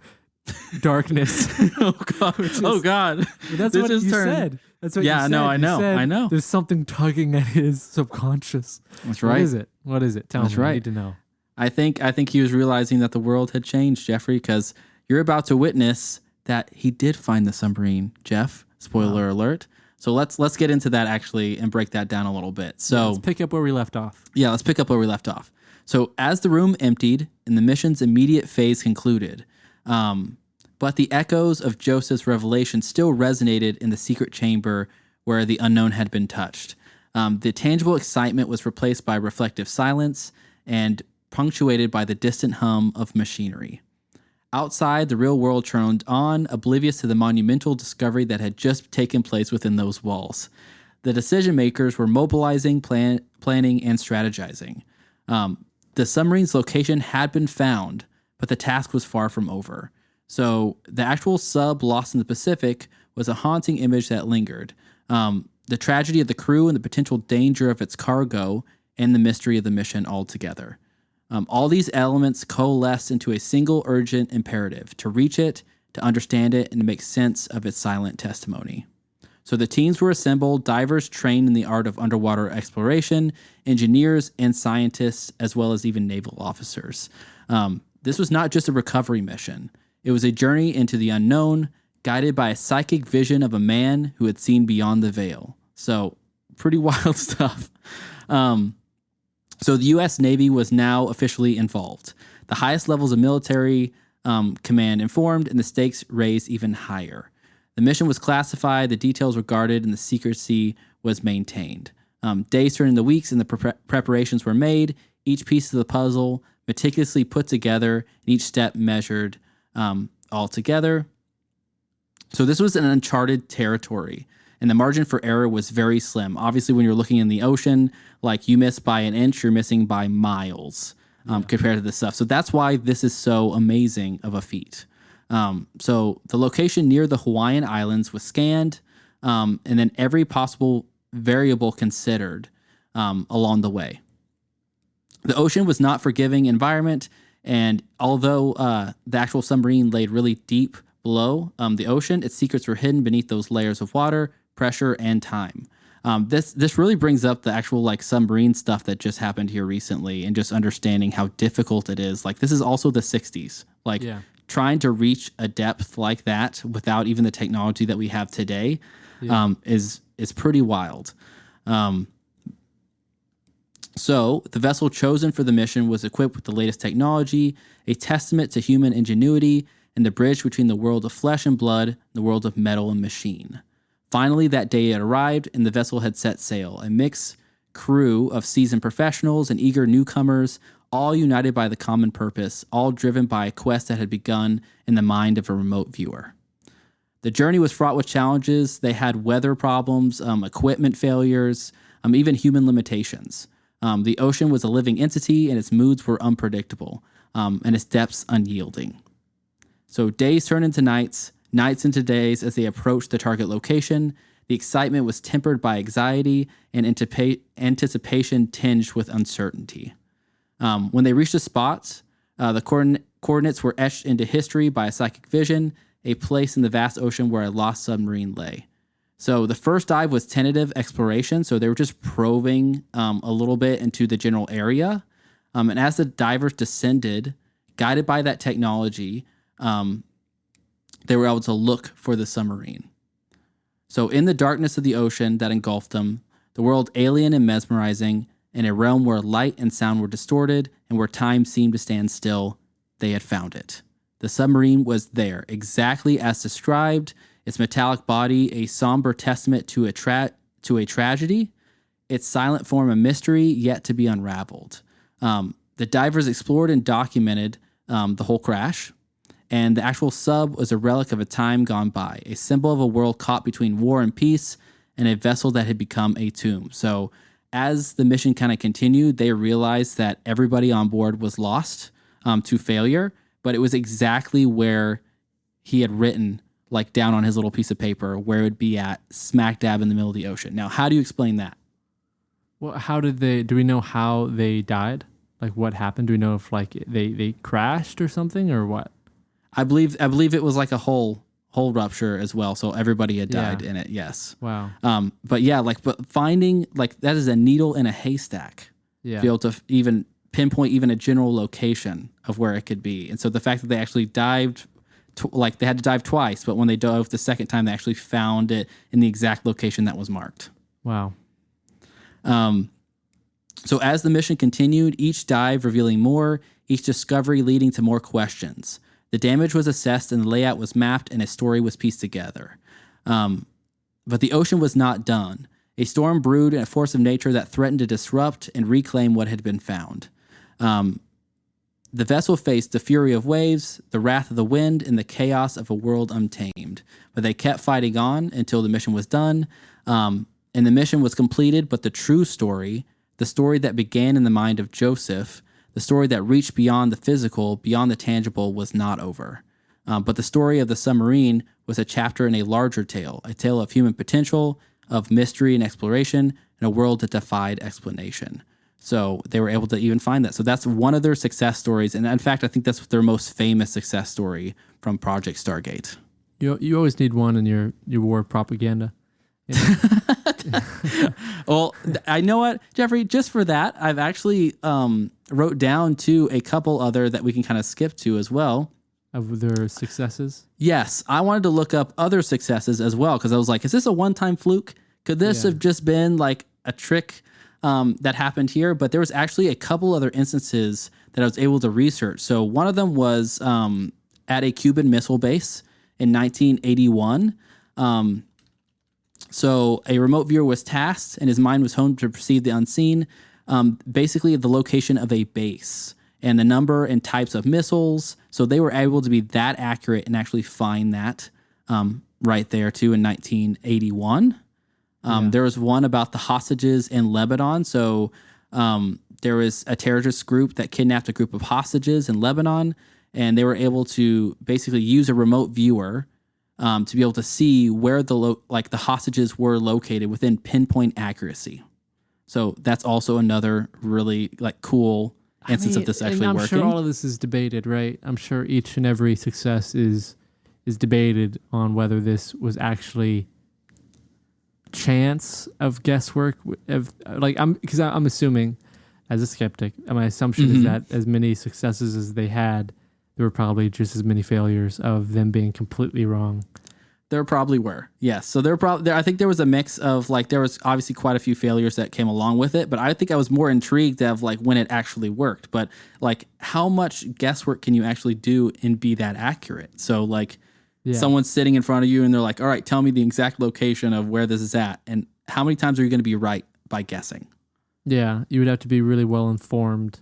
Speaker 2: darkness.
Speaker 1: Oh God!
Speaker 2: That's what you said. That's what you said.
Speaker 1: I know.
Speaker 2: There's something tugging at his subconscious.
Speaker 1: That's right.
Speaker 2: What is it? Tell me.
Speaker 1: Right.
Speaker 2: I need to know.
Speaker 1: I think he was realizing that the world had changed, Jeffrey, because you're about to witness that he did find the submarine, Jeff. Spoiler alert. So let's get into that actually and break that down a little bit. So
Speaker 2: let's pick up where we left off.
Speaker 1: Yeah, let's pick up where we left off. So as the room emptied and the mission's immediate phase concluded, but the echoes of Joseph's revelation still resonated in the secret chamber where the unknown had been touched. The tangible excitement was replaced by reflective silence and punctuated by the distant hum of machinery. Outside, the real world churned on, oblivious to the monumental discovery that had just taken place within those walls. The decision makers were mobilizing, planning, and strategizing. The submarine's location had been found, but the task was far from over. So the actual sub lost in the Pacific was a haunting image that lingered. The tragedy of the crew and the potential danger of its cargo and the mystery of the mission altogether. All these elements coalesced into a single urgent imperative: to reach it, to understand it, and to make sense of its silent testimony. So the teams were assembled, divers trained in the art of underwater exploration, engineers and scientists, as well as even naval officers. This was not just a recovery mission. It was a journey into the unknown, guided by a psychic vision of a man who had seen beyond the veil. So pretty wild stuff. So the U.S. Navy was now officially involved. The highest levels of military command informed, and the stakes raised even higher. The mission was classified, the details were guarded, and the secrecy was maintained. Days turned into weeks, and the preparations were made. Each piece of the puzzle meticulously put together, and each step measured all together. So this was an uncharted territory, and the margin for error was very slim. Obviously, when you're looking in the ocean, you miss by an inch, you're missing by miles compared to this stuff. So that's why this is so amazing of a feat. So the location near the Hawaiian Islands was scanned, and then every possible variable considered along the way. The ocean was not forgiving environment, and although the actual submarine laid really deep below the ocean, its secrets were hidden beneath those layers of water, pressure, and time. This really brings up the actual like submarine stuff that just happened here recently, and just understanding how difficult it is. Like this is also the 60s. Like trying to reach a depth like that without even the technology that we have today is pretty wild. So the vessel chosen for the mission was equipped with the latest technology, a testament to human ingenuity, and the bridge between the world of flesh and blood and the world of metal and machine. Finally, that day it arrived, and the vessel had set sail, a mixed crew of seasoned professionals and eager newcomers, all united by the common purpose, all driven by a quest that had begun in the mind of a remote viewer. The journey was fraught with challenges. They had weather problems, equipment failures, even human limitations. The ocean was a living entity, and its moods were unpredictable, and its depths unyielding. So days turned into nights, nights into days as they approached the target location. The excitement was tempered by anxiety and anticipation tinged with uncertainty. When they reached the spot, the coordinates were etched into history by a psychic vision, a place in the vast ocean where a lost submarine lay. So the first dive was tentative exploration, so they were just probing a little bit into the general area. And as the divers descended, guided by that technology, they were able to look for the submarine. So in the darkness of the ocean that engulfed them, the world alien and mesmerizing, in a realm where light and sound were distorted and where time seemed to stand still, they had found it. The submarine was there, exactly as described, its metallic body a somber testament to a tragedy, its silent form a mystery yet to be unraveled. The divers explored and documented the whole crash, and the actual sub was a relic of a time gone by, a symbol of a world caught between war and peace, and a vessel that had become a tomb. So as the mission kind of continued, they realized that everybody on board was lost to failure, but it was exactly where he had written, like down on his little piece of paper, where it would be at, smack dab in the middle of the ocean. Now, how do you explain that?
Speaker 2: Well, do we know how they died? Like what happened? Do we know if like they crashed or something or what?
Speaker 1: I believe it was like a hull rupture as well. So everybody had died in it. Yes.
Speaker 2: Wow.
Speaker 1: But finding like that is a needle in a haystack.
Speaker 2: Yeah.
Speaker 1: To be able to even pinpoint even a general location of where it could be. And so the fact that they actually dived, they had to dive twice, but when they dove the second time, they actually found it in the exact location that was marked.
Speaker 2: Wow.
Speaker 1: So as the mission continued, each dive revealing more, each discovery leading to more questions. The damage was assessed and the layout was mapped and a story was pieced together. But the ocean was not done. A storm brewed and a force of nature that threatened to disrupt and reclaim what had been found. The vessel faced the fury of waves, the wrath of the wind, and the chaos of a world untamed. But they kept fighting on until the mission was done. And the mission was completed, but the true story, the story that began in the mind of Joseph, the story that reached beyond the physical, beyond the tangible, was not over. But the story of the submarine was a chapter in a larger tale, a tale of human potential, of mystery and exploration, and a world that defied explanation. So they were able to even find that. So that's one of their success stories. And in fact, I think that's their most famous success story from Project Stargate.
Speaker 2: You always need one in your war propaganda.
Speaker 1: Well, I know what, Jeffrey, just for that, I've actually wrote down too a couple other that we can kind of skip to as well.
Speaker 2: Of their successes?
Speaker 1: Yes. I wanted to look up other successes as well because I was like, is this a one-time fluke? Could this have just been like a trick that happened here? But there was actually a couple other instances that I was able to research. So one of them was at a Cuban missile base in 1981. So a remote viewer was tasked and his mind was honed to perceive the unseen, basically the location of a base and the number and types of missiles. So they were able to be that accurate and actually find that right there too in 1981. There was one about the hostages in Lebanon. So there was a terrorist group that kidnapped a group of hostages in Lebanon, and they were able to basically use a remote viewer to be able to see where the hostages were located within pinpoint accuracy. So that's also another really cool instance of this actually working.
Speaker 2: I'm sure all of this is debated, right? I'm sure each and every success is debated on whether this was actually chance of guesswork I'm assuming as a skeptic, my assumption is that as many successes as they had, there were probably just as many failures of them being completely wrong.
Speaker 1: There probably were, yes. So I think there was a mix of like, there was obviously quite a few failures that came along with it, but I think I was more intrigued of like when it actually worked. But like, how much guesswork can you actually do and be that accurate? So like, someone's sitting in front of you and they're like, all right, tell me the exact location of where this is at. And how many times are you going to be right by guessing?
Speaker 2: Yeah, you would have to be really well informed.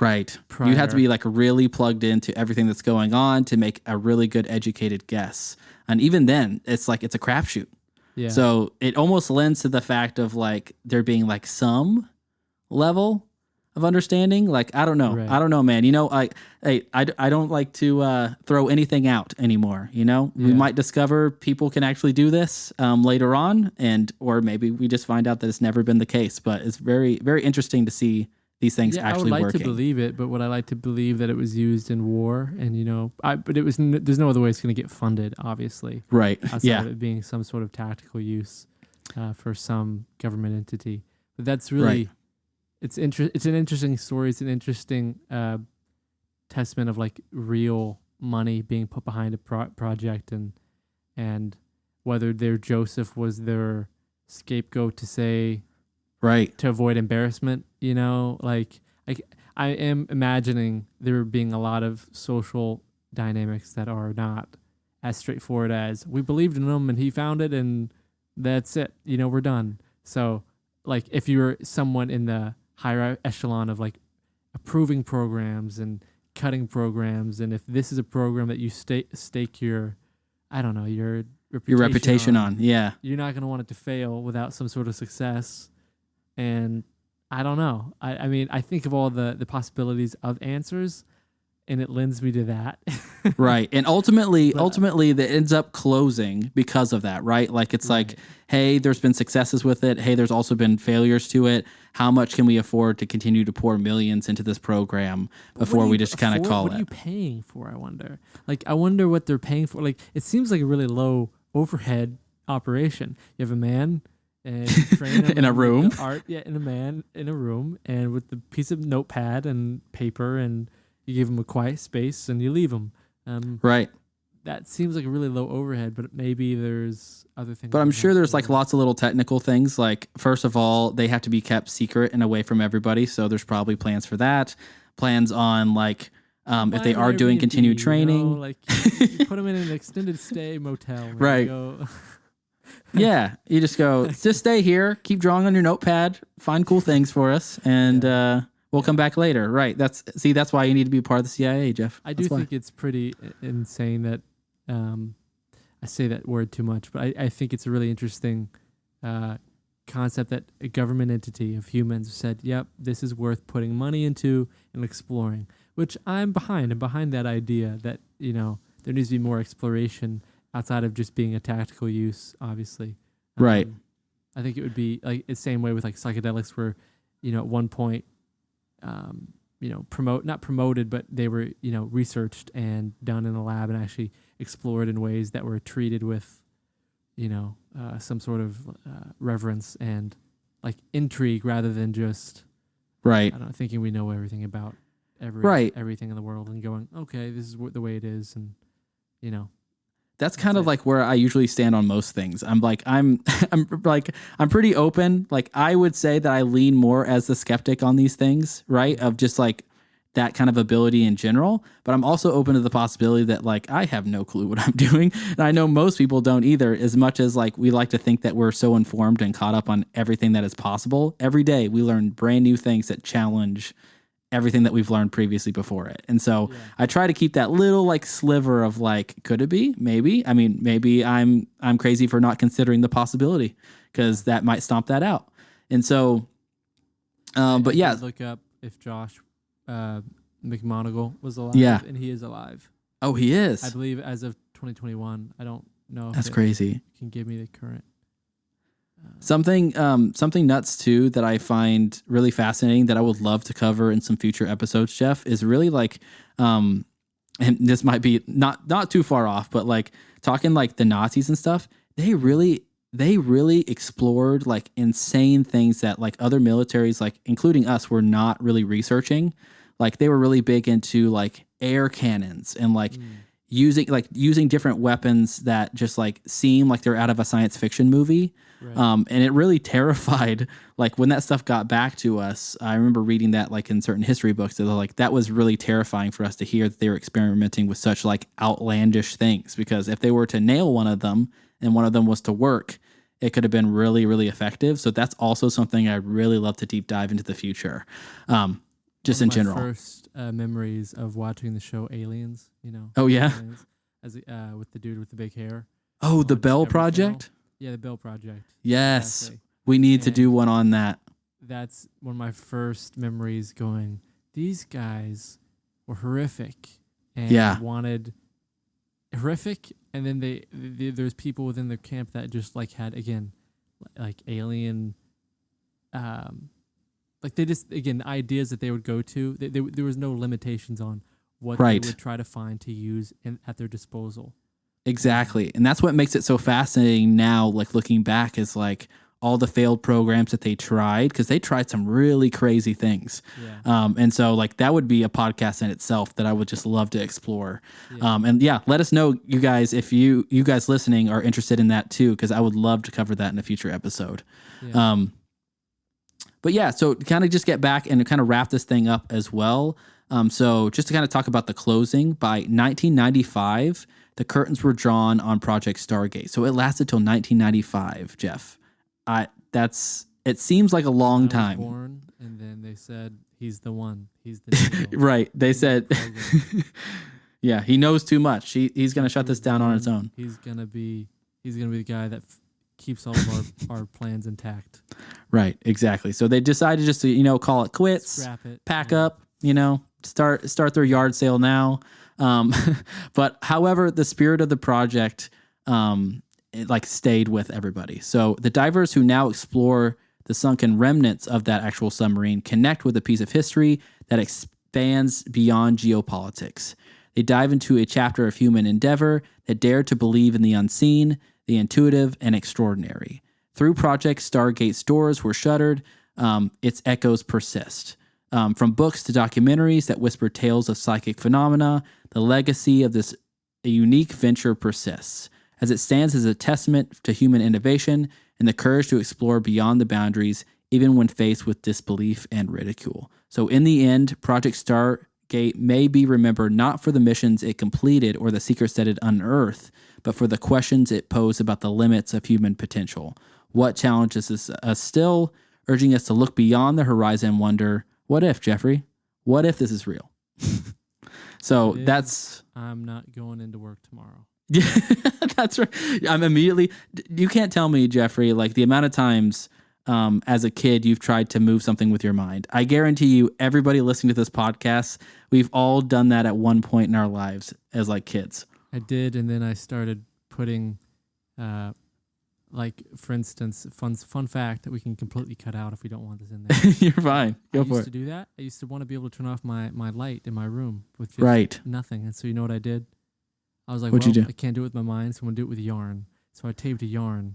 Speaker 1: Right.
Speaker 2: Prior.
Speaker 1: You have to be like really plugged into everything that's going on to make a really good educated guess. And even then, it's like it's a crapshoot.
Speaker 2: Yeah.
Speaker 1: So it almost lends to the fact of like there being like some level of understanding. Like, I don't know.
Speaker 2: Right.
Speaker 1: I don't know, man. You know, I don't like to throw anything out anymore. You know, we might discover people can actually do this later on, or maybe we just find out that it's never been the case. But it's very, very interesting to see these things actually working.
Speaker 2: I would like to believe it, but would I like to believe that it was used in war? And you know, but it was. There's no other way it's going to get funded, obviously.
Speaker 1: Right.
Speaker 2: Outside of it being some sort of tactical use for some government entity. But that's really. Right. It's an interesting story. It's an interesting testament of like real money being put behind a project, and whether their Joseph was their scapegoat to say,
Speaker 1: right,
Speaker 2: to avoid embarrassment. You know, like I am imagining there being a lot of social dynamics that are not as straightforward as we believed in him and he found it and that's it. You know, we're done. So like if you're someone in the higher echelon of like approving programs and cutting programs, and if this is a program that you stake your, I don't know, your reputation
Speaker 1: on,
Speaker 2: you're not going to want it to fail without some sort of success. And I don't know. I mean, I think of all the possibilities of answers, and it lends me to that.
Speaker 1: Right. And ultimately, that ends up closing because of that, right? Like, it's like, hey, there's been successes with it. Hey, there's also been failures to it. How much can we afford to continue to pour millions into this program before we just kind of call it?
Speaker 2: What are you paying for, I wonder? Like, I wonder what they're paying for. Like, it seems like a really low overhead operation. You have a man and train him
Speaker 1: in a room.
Speaker 2: In a room, and with the piece of notepad and paper, and you give him a quiet space and you leave him.
Speaker 1: Right.
Speaker 2: That seems like a really low overhead, but maybe there's other things.
Speaker 1: But I'm sure there's like lots of little technical things. Like, first of all, they have to be kept secret and away from everybody. So there's probably plans for that. Plans on like, if they are doing continued training.
Speaker 2: You know, like you put them in an extended stay motel.
Speaker 1: Right. Yeah. You just go, just stay here, keep drawing on your notepad, find cool things for us. And, we'll come back later. Right. That's why you need to be part of the CIA, Jeff.
Speaker 2: I do think it's pretty insane that I say that word too much, but I think it's a really interesting concept that a government entity of humans said, yep, this is worth putting money into and exploring, which I'm behind. I'm behind that idea that, you know, there needs to be more exploration outside of just being a tactical use, obviously.
Speaker 1: Right.
Speaker 2: I think it would be like the same way with like psychedelics where, you know, at one point, you know, not promoted, but they were, you know, researched and done in a lab and actually explored in ways that were treated with, you know, some sort of reverence and like intrigue rather than just,
Speaker 1: right.
Speaker 2: I don't know, thinking we know everything about everything in the world and going, okay, this is the way it is, and you know.
Speaker 1: That's kind of like where I usually stand on most things. I'm pretty open. Like, I would say that I lean more as the skeptic on these things, right? Of just like that kind of ability in general. But I'm also open to the possibility that like I have no clue what I'm doing. And I know most people don't either, as much as like we like to think that we're so informed and caught up on everything that is possible. Every day we learn brand new things that challenge everything that we've learned previously before it. And so I try to keep that little like sliver of like, could it be? Maybe. I mean, maybe I'm crazy for not considering the possibility, because that might stomp that out. And so, but yeah.
Speaker 2: Look up if Josh McMoneagle was alive.
Speaker 1: Yeah.
Speaker 2: And he is alive.
Speaker 1: Oh, he is?
Speaker 2: I believe as of 2021. I don't know.
Speaker 1: That's crazy.
Speaker 2: You can give me the current.
Speaker 1: Something nuts too that I find really fascinating that I would love to cover in some future episodes, Jeff, is really like, and this might be not too far off, but like talking like the Nazis and stuff, they they really explored like insane things that like other militaries, like including us, were not really researching. Like they were really big into like air cannons and like using different weapons that just like seem like they're out of a science fiction movie. Right. And it really terrified, like when that stuff got back to us, I remember reading that like in certain history books, that like that was really terrifying for us to hear that they were experimenting with such like outlandish things, because if they were to nail one of them and one of them was to work, it could have been really, really effective. So that's also something I'd really love to deep dive into the future. Just in general.
Speaker 2: First memories of watching the show Aliens, you know.
Speaker 1: Oh yeah.
Speaker 2: Aliens, as with the dude with the big hair.
Speaker 1: Oh, the Bell Project?
Speaker 2: Channel. Yeah, the Bell Project.
Speaker 1: Yes.
Speaker 2: Exactly.
Speaker 1: We need to do one on that.
Speaker 2: That's one of my first memories going, these guys were horrific and wanted horrific, and then there's people within the camp that just like had, again, like alien like they just, again, ideas that they would go to, there was no limitations on what they would try to find to use at their disposal.
Speaker 1: Exactly. And that's what makes it so fascinating now, like looking back, is like all the failed programs that they tried, because they tried some really crazy things. Yeah. And so like that would be a podcast in itself that I would just love to explore. Yeah. And yeah, let us know, you guys, if you guys listening are interested in that too, because I would love to cover that in a future episode. Yeah. But yeah, so to kind of just get back and kind of wrap this thing up as well. So just to kind of talk about the closing, by 1995, the curtains were drawn on Project Stargate. So it lasted till 1995, Jeff. It seems like a long time.
Speaker 2: Born, and then they said, he's the one. He's the
Speaker 1: right. They said, yeah, he knows too much. He's going to shut this down on its own.
Speaker 2: He's going to be the guy that keeps all of our plans intact.
Speaker 1: Right, exactly. So they decided just to, call it quits,
Speaker 2: scrap it,
Speaker 1: pack up, start their yard sale now. But however, the spirit of the project, it stayed with everybody. So the divers who now explore the sunken remnants of that actual submarine connect with a piece of history that expands beyond geopolitics. They dive into a chapter of human endeavor that dared to believe in the unseen, the intuitive, and extraordinary. Through Project Stargate's doors were shuttered, its echoes persist. From books to documentaries that whisper tales of psychic phenomena, the legacy of this unique venture persists, as it stands as a testament to human innovation and the courage to explore beyond the boundaries, even when faced with disbelief and ridicule. So in the end, Project Stargate may be remembered not for the missions it completed or the secrets that it unearthed, but for the questions it posed about the limits of human potential. What challenges us still, urging us to look beyond the horizon and wonder, what if, Jeffrey? What if this is real? So
Speaker 2: I'm not going into work tomorrow.
Speaker 1: Yeah, that's right. I'm immediately. You can't tell me, Jeffrey, like the amount of times as a kid you've tried to move something with your mind. I guarantee you, everybody listening to this podcast, we've all done that at one point in our lives as like kids.
Speaker 2: I did, and then I started putting, for instance, fun fact that we can completely cut out if we don't want this in there.
Speaker 1: You're fine. Go for it.
Speaker 2: I used to do that. I used to want to be able to turn off my light in my room with just nothing. And so you know what I did? I was like,
Speaker 1: What'd you do?
Speaker 2: I can't do it with my mind, so I'm going to do it with yarn. So I taped a yarn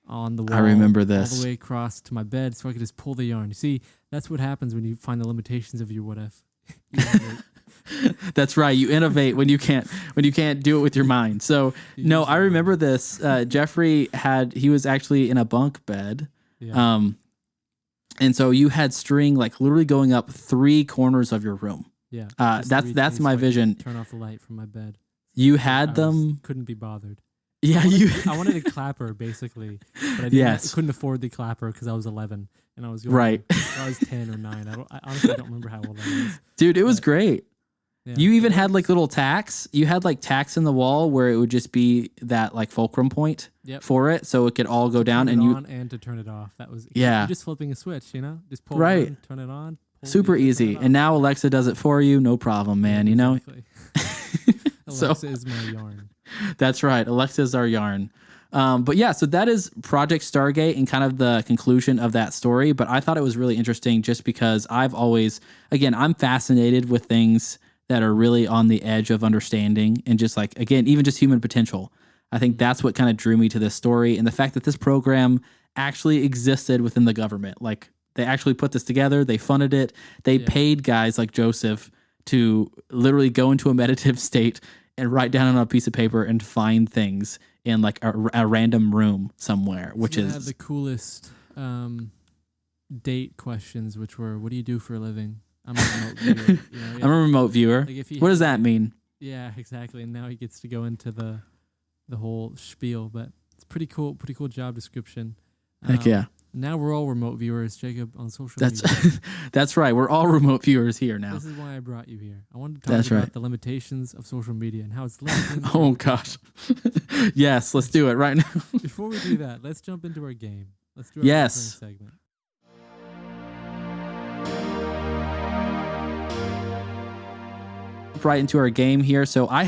Speaker 2: on the wall.
Speaker 1: I remember this.
Speaker 2: All the way across to my bed so I could just pull the yarn. You see, that's what happens when you find the limitations of your what if.
Speaker 1: That's right. You innovate when you can't do it with your mind. So no, I remember this. Jeffrey he was actually in a bunk bed. Yeah. And so you had string like literally going up 3 corners of your room.
Speaker 2: Yeah.
Speaker 1: That's my vision.
Speaker 2: Turn off the light from my bed.
Speaker 1: You had them.
Speaker 2: Couldn't be bothered.
Speaker 1: Yeah,
Speaker 2: I wanted a clapper basically, but I couldn't afford the clapper because I was 11 and I was going
Speaker 1: right.
Speaker 2: I was 10 or 9. I honestly don't remember how old I was.
Speaker 1: Dude, it was great. Yeah, you even had like little tacks. You had like tacks in the wall where it would just be that like fulcrum point for it, so it could all go down
Speaker 2: and to turn it off. That was you're just flipping a switch, just pull it on, turn it on.
Speaker 1: Super easy. And now Alexa does it for you, no problem, man.
Speaker 2: Yeah, exactly. Alexa is my yarn.
Speaker 1: That's right. Alexa is our yarn. But yeah, so that is Project Stargate and kind of the conclusion of that story. But I thought it was really interesting just because I'm fascinated with things that are really on the edge of understanding and just like, again, even just human potential. I think that's what kind of drew me to this story, and the fact that this program actually existed within the government. Like, they actually put this together, they funded it, they paid guys like Joseph to literally go into a meditative state and write down on a piece of paper and find things in like a random room somewhere, which is
Speaker 2: had the coolest date questions, which were, "What do you do for a living?" I'm a remote viewer.
Speaker 1: I'm a remote viewer. Like what does that mean?
Speaker 2: Yeah, exactly. And now he gets to go into the whole spiel, but it's pretty cool job description.
Speaker 1: Heck yeah.
Speaker 2: Now we're all remote viewers, Jacob, on social media.
Speaker 1: That's right. We're all remote viewers here now.
Speaker 2: This is why I brought you here. I wanted to talk about the limitations of social media and how it's limiting.
Speaker 1: Oh, gosh. Yes, let's do it right now.
Speaker 2: Before we do that, let's jump into our game. Let's do our segment.
Speaker 1: Right into our game here. So I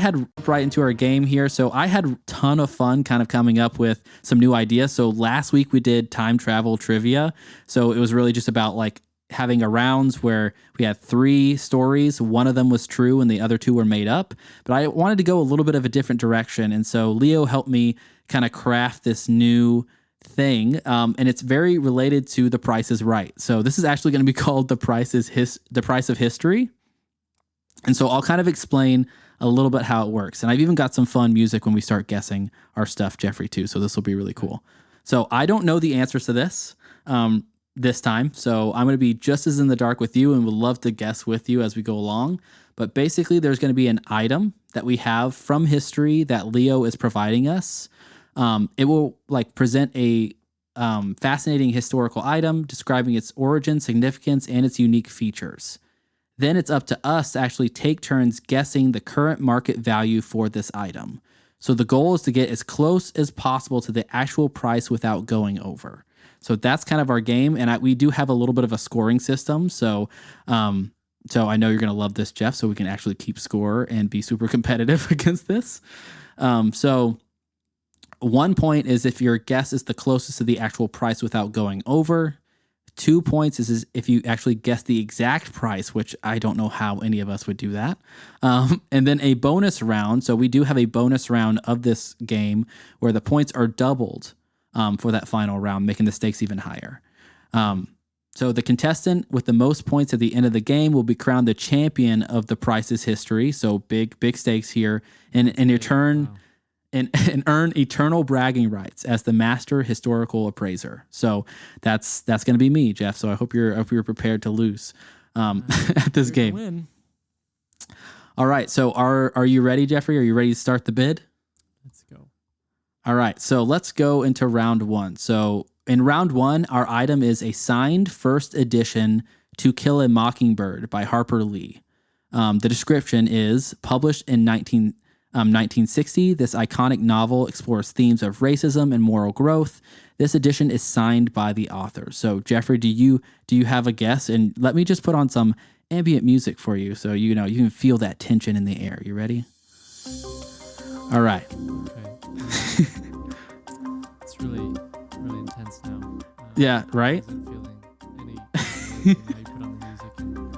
Speaker 1: had a ton of fun kind of coming up with some new ideas. So last week we did time travel trivia. So it was really just about like having a rounds where we had 3 stories. One of them was true and the other 2 were made up. But I wanted to go a little bit of a different direction. And so Leo helped me kind of craft this new thing. And it's very related to The Price is Right. So this is actually going to be called The Price of History. And so I'll kind of explain a little bit how it works. And I've even got some fun music when we start guessing our stuff, Jeffrey, too. So this will be really cool. So I don't know the answers to this time. So I'm going to be just as in the dark with you and would love to guess with you as we go along. But basically, there's going to be an item that we have from history that Leo is providing us. It will like present a fascinating historical item describing its origin, significance, and its unique features. Then it's up to us to actually take turns guessing the current market value for this item. So the goal is to get as close as possible to the actual price without going over. So that's kind of our game. And we do have a little bit of a scoring system. So I know you're going to love this, Jeff, so we can actually keep score and be super competitive against this. So 1 point is if your guess is the closest to the actual price without going over. 2 points is if you actually guess the exact price, which I don't know how any of us would do that. And then a bonus round. So we do have a bonus round of this game where the points are doubled for that final round, making the stakes even higher. So the contestant with the most points at the end of the game will be crowned the champion of The Price's history. So big stakes here. And in your turn... Wow. And earn eternal bragging rights as the master historical appraiser. So that's going to be me, Jeff. So I hope you're prepared to lose at this game.
Speaker 2: Win.
Speaker 1: All right. So are you ready, Jeffrey? Are you ready to start the bid?
Speaker 2: Let's go.
Speaker 1: All right. So let's go into round 1. So in round 1, our item is a signed first edition To Kill a Mockingbird by Harper Lee. The description is published in 1960, this iconic novel explores themes of racism and moral growth. This edition is signed by the author. So, Jeffrey, do you have a guess? And let me just put on some ambient music for you, so you can feel that tension in the air. You ready? All right.
Speaker 2: Okay. It's really, really intense now.
Speaker 1: Yeah. Right.
Speaker 2: I wasn't feeling any. You put on the music, and I don't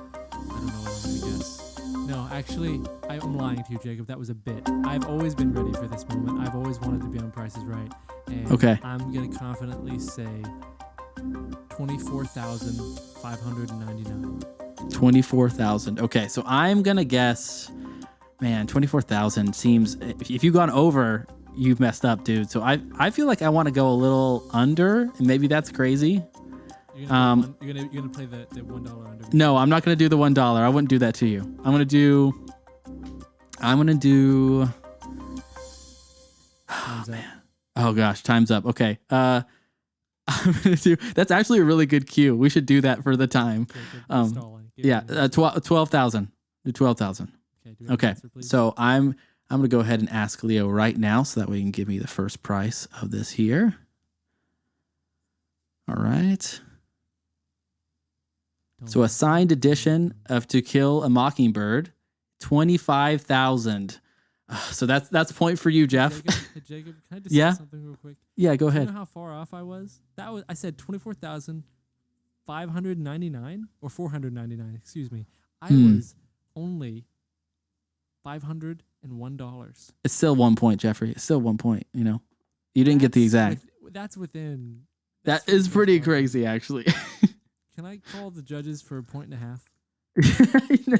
Speaker 2: know what I'm gonna guess. No, actually, I'm lying to you, Jacob. That was a bit. I've always been ready for this moment. I've always wanted to be on Price is Right. And
Speaker 1: okay.
Speaker 2: I'm going to confidently say 24,599.
Speaker 1: 24,000. Okay, so I'm going to guess, man, 24,000 seems, if you've gone over, you've messed up, dude. So I feel like I want to go a little under, and maybe that's crazy.
Speaker 2: You're gonna play the $1 under.
Speaker 1: No, I'm not gonna do the $1. I wouldn't do that to you. I'm gonna do.
Speaker 2: Time's up.
Speaker 1: Oh gosh, time's up. Okay. I'm gonna do. That's actually a really good cue. We should do that for the time.
Speaker 2: Okay,
Speaker 1: 12,000. Do 12,000. Okay.
Speaker 2: Answer,
Speaker 1: so I'm gonna go ahead and ask Leo right now, so that way he can give me the first price of this here. All right. So a signed edition of To Kill a Mockingbird, 25,000. So that's a point for you, Jeff.
Speaker 2: Jacob, can I just say something real quick?
Speaker 1: Yeah, go ahead.
Speaker 2: You know how far off I was? I said 24,599 or 499. Excuse me. I was only $501.
Speaker 1: It's still 1 point, Jeffrey. It's still 1 point. You didn't get the exact.
Speaker 2: That's within.
Speaker 1: That is pretty crazy, actually.
Speaker 2: Can I call the judges for 1.5?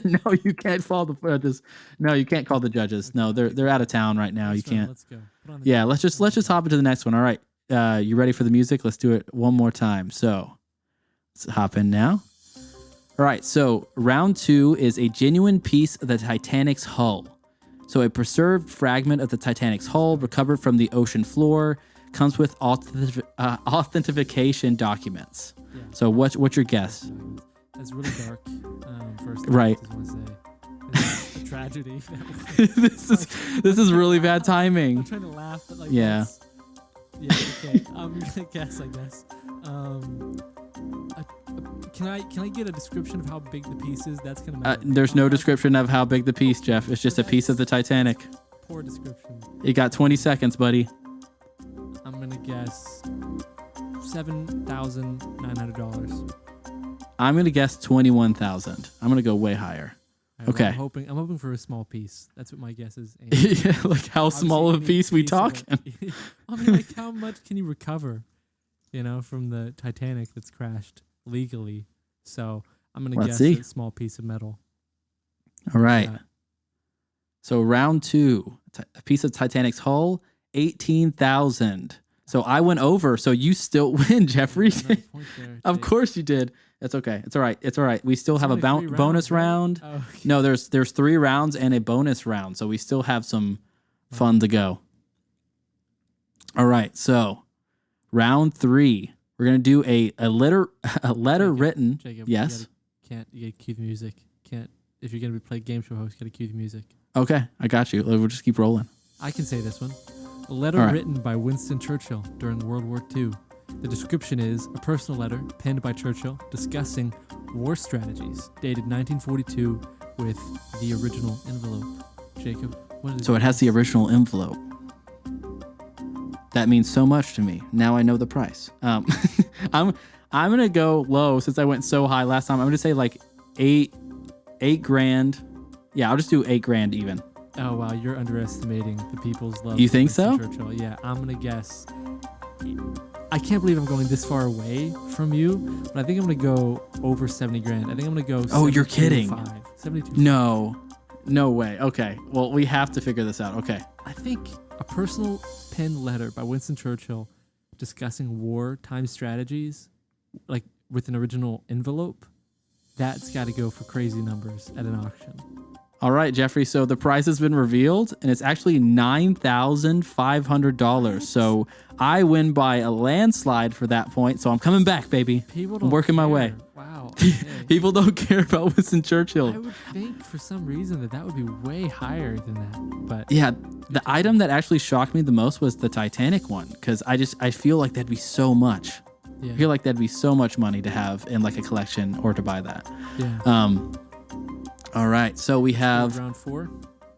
Speaker 1: No, you can't call the judges. No, you can't call the judges. No, they're out of town right now. You can't.
Speaker 2: Let's go.
Speaker 1: Yeah, let's just hop into the next one. All right. You ready for the music? Let's do it one more time. So let's hop in now. All right. So round 2 is a genuine piece of the Titanic's hull. So a preserved fragment of the Titanic's hull recovered from the ocean floor comes with authentication documents. Yeah. So what's your guess?
Speaker 2: That's really dark. First,
Speaker 1: right.
Speaker 2: I just want to say it's a tragedy.
Speaker 1: this is really bad timing.
Speaker 2: I'm trying to laugh, but like
Speaker 1: yeah.
Speaker 2: Okay. I'm gonna guess. I guess. Can I get a description of how big the piece is? That's gonna matter.
Speaker 1: There's no description of how big the piece, Jeff. It's just a piece of the Titanic.
Speaker 2: Poor description.
Speaker 1: You got 20 seconds, buddy.
Speaker 2: I'm gonna guess $7,900.
Speaker 1: I'm gonna guess 21,000. I'm gonna go way higher.
Speaker 2: Right,
Speaker 1: okay.
Speaker 2: Well, I'm hoping for a small piece. That's what my guess is.
Speaker 1: Yeah, like how small of a piece we talking?
Speaker 2: I mean, like how much can you recover? From the Titanic that's crashed legally. So I'm gonna guess a small piece of metal.
Speaker 1: All right. So round 2, a piece of Titanic's hull, 18,000. So I went over. So you still win, Jeffrey. Of course you did. That's okay. It's all right. It's all right. We still have a bonus round. Oh, okay. No, there's 3 rounds and a bonus round. So we still have some fun to go. All right. So round 3, we're gonna do a letter written.
Speaker 2: Jacob,
Speaker 1: yes.
Speaker 2: You gotta cue the music. If you're gonna play game show host, you gotta cue the music.
Speaker 1: Okay, I got you. We'll just keep rolling.
Speaker 2: I can say this one. A letter written by Winston Churchill during World War II. The description is a personal letter penned by Churchill discussing war strategies, dated 1942 with the original envelope. Jacob, what is it?
Speaker 1: So it has the original envelope. That means so much to me. Now I know the price. I'm gonna go low since I went so high last time. I'm gonna say like $8 grand. Yeah, I'll just do $8 grand even.
Speaker 2: Oh wow, you're underestimating the people's love.
Speaker 1: You think so?
Speaker 2: Churchill. Yeah, I'm gonna guess. I can't believe I'm going this far away from you, but I think I'm gonna go over 70 grand. I think I'm gonna go.
Speaker 1: Oh, you're kidding!
Speaker 2: 72.
Speaker 1: No way. Okay, well we have to figure this out. Okay.
Speaker 2: I think a personal pen letter by Winston Churchill discussing wartime strategies, like with an original envelope, that's got to go for crazy numbers at an auction.
Speaker 1: All right, Jeffrey. So the prize has been revealed, and it's actually $9,500. So I win by a landslide for that point. So I'm coming back, baby. I'm working my way.
Speaker 2: Wow.
Speaker 1: People don't care about Winston Churchill.
Speaker 2: I would think for some reason that would be way higher than that. But
Speaker 1: yeah, the item that actually shocked me the most was the Titanic one, because I feel like that'd be so much. Yeah. I feel like that'd be so much money to have in like a collection or to buy that.
Speaker 2: Yeah.
Speaker 1: All right, so we have
Speaker 2: round 4.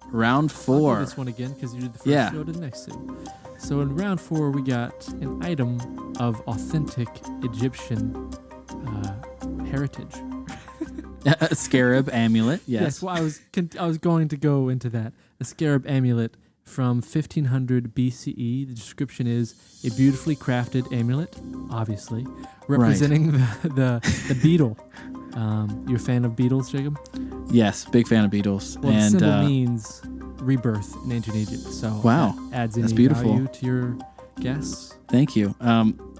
Speaker 1: Round 4.
Speaker 2: I'll do this one again because you did the first show to the next 2. So in round 4, we got an item of authentic Egyptian heritage.
Speaker 1: A scarab amulet. Yes.
Speaker 2: Well, I was going to go into that. A scarab amulet from 1500 BCE. The description is a beautifully crafted amulet, obviously, representing the beetle. You a fan of beetles, Jacob?
Speaker 1: Yes, big fan of beetles.
Speaker 2: Well, the symbol means rebirth in ancient Egypt. So
Speaker 1: wow,
Speaker 2: that adds
Speaker 1: that's
Speaker 2: any
Speaker 1: beautiful
Speaker 2: value to your guess.
Speaker 1: Thank you.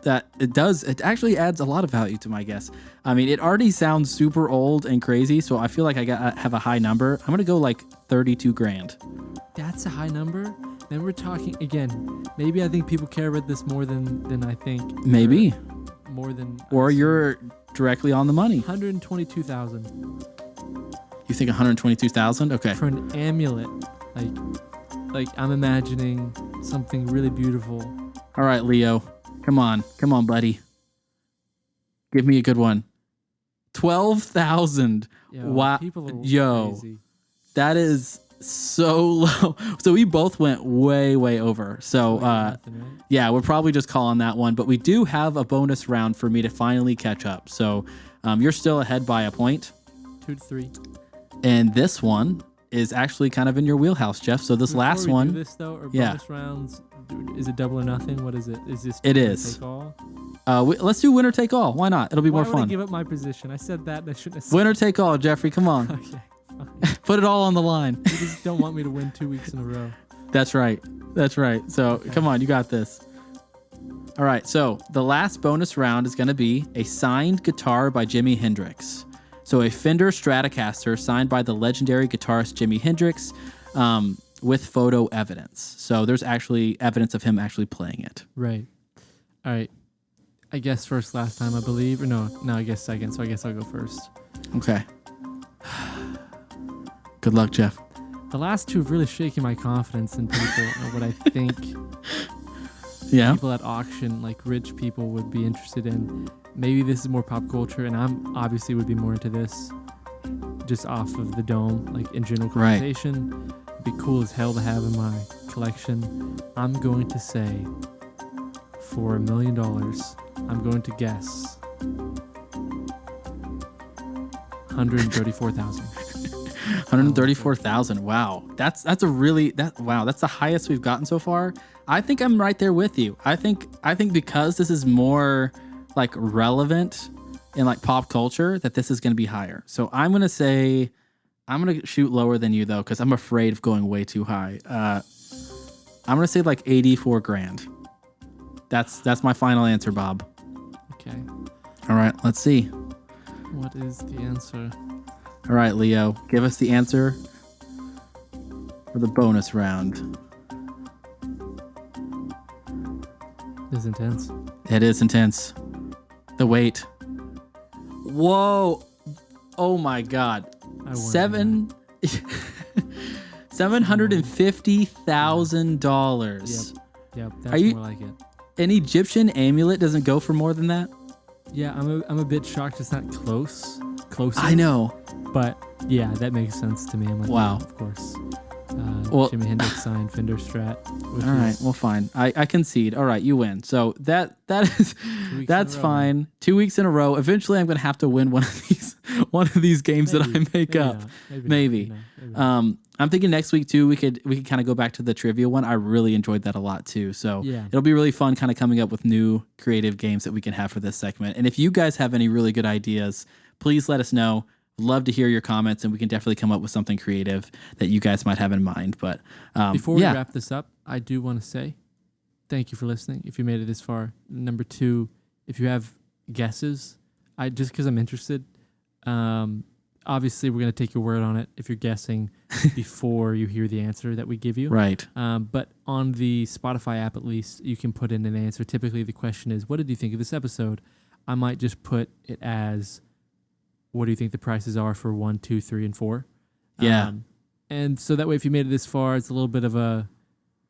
Speaker 1: That it does. It actually adds a lot of value to my guess. I mean, it already sounds super old and crazy, so I feel like I have a high number. I'm gonna go like 32 grand.
Speaker 2: That's a high number. Then we're talking again. Maybe I think people care about this more than I think.
Speaker 1: Maybe
Speaker 2: more than.
Speaker 1: Or you're directly on the money.
Speaker 2: 122,000.
Speaker 1: You think 122,000? Okay.
Speaker 2: For an amulet, like I'm imagining something really beautiful.
Speaker 1: All right, Leo. Come on, buddy. Give me a good one. 12,000. Wow.
Speaker 2: Crazy.
Speaker 1: That is so low. So we both went way over. So yeah, we're probably just calling that one. But we do have a bonus round for me to finally catch up. So you're still ahead by a point.
Speaker 2: 2-3.
Speaker 1: And this one is actually kind of in your wheelhouse, Jeff. So this last one.
Speaker 2: Do this though, or bonus rounds? Is it double or nothing? What is it? Is this?
Speaker 1: It is.
Speaker 2: Take all?
Speaker 1: Let's do winner take all. Why not? It'll be more fun.
Speaker 2: Why would I give up my position? I said that. And I shouldn't have said
Speaker 1: winner take all, Jeffrey. Come on.
Speaker 2: Okay.
Speaker 1: Put it all on the line.
Speaker 2: You just don't want me to win 2 weeks in a row.
Speaker 1: That's right. So okay. Come on, you got this. All right. So the last bonus round is going to be a signed guitar by Jimi Hendrix. So a Fender Stratocaster signed by the legendary guitarist Jimi Hendrix, with photo evidence. So there's actually evidence of him actually playing it.
Speaker 2: Right. All right. I guess first last time, I believe. Or no, I guess second. So I guess I'll go first.
Speaker 1: Okay. Good luck, Jeff.
Speaker 2: The last two have really shaken my confidence in people and what I think people at auction, like rich people, would be interested in. Maybe this is more pop culture, and I'm obviously would be more into this just off of the dome, like in general conversation. Right. It'd be cool as hell to have in my collection. I'm going to say for $1 million, I'm going to guess 134,000.
Speaker 1: 134,000. Wow. That's the highest we've gotten so far. I think I'm right there with you. I think because this is more like relevant in like pop culture, that this is going to be higher. So I'm going to shoot lower than you though, cuz I'm afraid of going way too high. I'm going to say like 84 grand. That's my final answer, Bob.
Speaker 2: Okay.
Speaker 1: All right, let's see.
Speaker 2: What is the answer?
Speaker 1: All right, Leo, give us the answer for the bonus round.
Speaker 2: This is intense.
Speaker 1: It is intense. The wait. Whoa. Oh my God. $750,000.
Speaker 2: Yep. That's more like it.
Speaker 1: An Egyptian amulet doesn't go for more than that?
Speaker 2: Yeah, I'm a bit shocked it's not closer.
Speaker 1: I know.
Speaker 2: But yeah, that makes sense to me. I'm like,
Speaker 1: wow.
Speaker 2: Of course. Jimi Hendrix signed Fender Strat.
Speaker 1: All right, well, fine. I concede. All right, you win. So that's fine. 2 weeks in a row. Eventually, I'm going to have to win one of these games that I make up. Maybe. I'm thinking next week too. We could kind of go back to the trivia one. I really enjoyed that a lot too. So it'll be really fun, kind of coming up with new creative games that we can have for this segment. And if you guys have any really good ideas, please let us know. Love to hear your comments, and we can definitely come up with something creative that you guys might have in mind. But
Speaker 2: before we wrap this up, I do want to say thank you for listening. If you made it this far, number 2, if you have guesses, just because I'm interested. Obviously, we're going to take your word on it if you're guessing before you hear the answer that we give you.
Speaker 1: Right.
Speaker 2: But on the Spotify app, at least, you can put in an answer. Typically, the question is, what did you think of this episode? I might just put it as, what do you think the prices are for 1, 2, 3, and 4?
Speaker 1: Yeah.
Speaker 2: And so that way, if you made it this far, it's a little bit of a,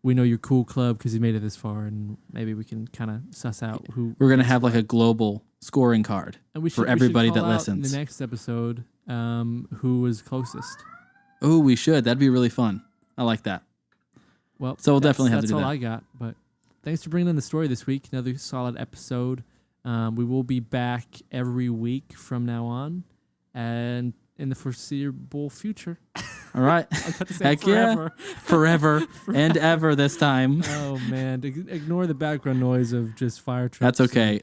Speaker 2: we know you're cool club because you made it this far, and maybe we can kind of suss out who. We're
Speaker 1: going to have like a global scoring card for everybody that listens.
Speaker 2: In the next episode, who was closest.
Speaker 1: Oh, we should. That'd be really fun. I like that.
Speaker 2: Well,
Speaker 1: so we'll definitely have to do that.
Speaker 2: That's all I got. But thanks for bringing in the story this week. Another solid episode. We will be back every week from now on, and in the foreseeable future.
Speaker 1: All right.
Speaker 2: I was about to say
Speaker 1: heck
Speaker 2: forever.
Speaker 1: Yeah. Forever and ever this time.
Speaker 2: Oh man, ignore the background noise of just fire trucks.
Speaker 1: That's okay.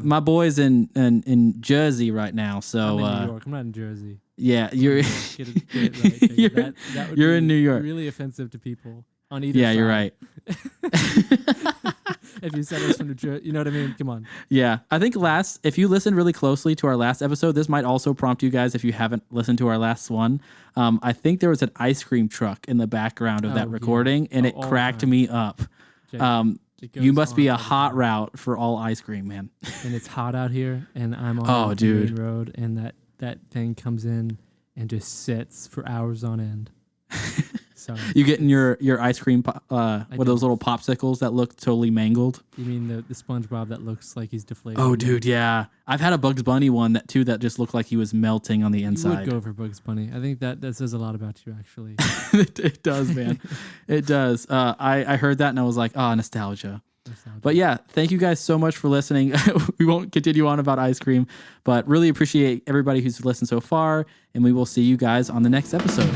Speaker 1: My boy's in Jersey right now, so
Speaker 2: I'm in New York. I'm not in Jersey.
Speaker 1: Yeah, you're
Speaker 2: get it right. That would
Speaker 1: you're
Speaker 2: be
Speaker 1: in New York.
Speaker 2: Really offensive to people on either
Speaker 1: yeah,
Speaker 2: side.
Speaker 1: You're right.
Speaker 2: If you said us from New Jersey, you know what I mean? Come on.
Speaker 1: Yeah. I think if you listen really closely to our last episode, this might also prompt you guys if you haven't listened to our last one. I think there was an ice cream truck in the background of that recording, and it cracked me up. You must be a hot route for all ice cream, man.
Speaker 2: And it's hot out here, and I'm on the main road, and that thing comes in and just sits for hours on end. So
Speaker 1: you getting your ice cream with those little popsicles that look totally mangled? You
Speaker 2: mean the SpongeBob that looks like he's deflated?
Speaker 1: Oh, dude, yeah. I've had a Bugs Bunny one that just looked like he was melting on the inside.
Speaker 2: You would go for Bugs Bunny. I think that says a lot about you, actually.
Speaker 1: It does, man. It does. I heard that and I was like, oh, nostalgia. But yeah, thank you guys so much for listening. We won't continue on about ice cream, but really appreciate everybody who's listened so far, and we will see you guys on the next episode.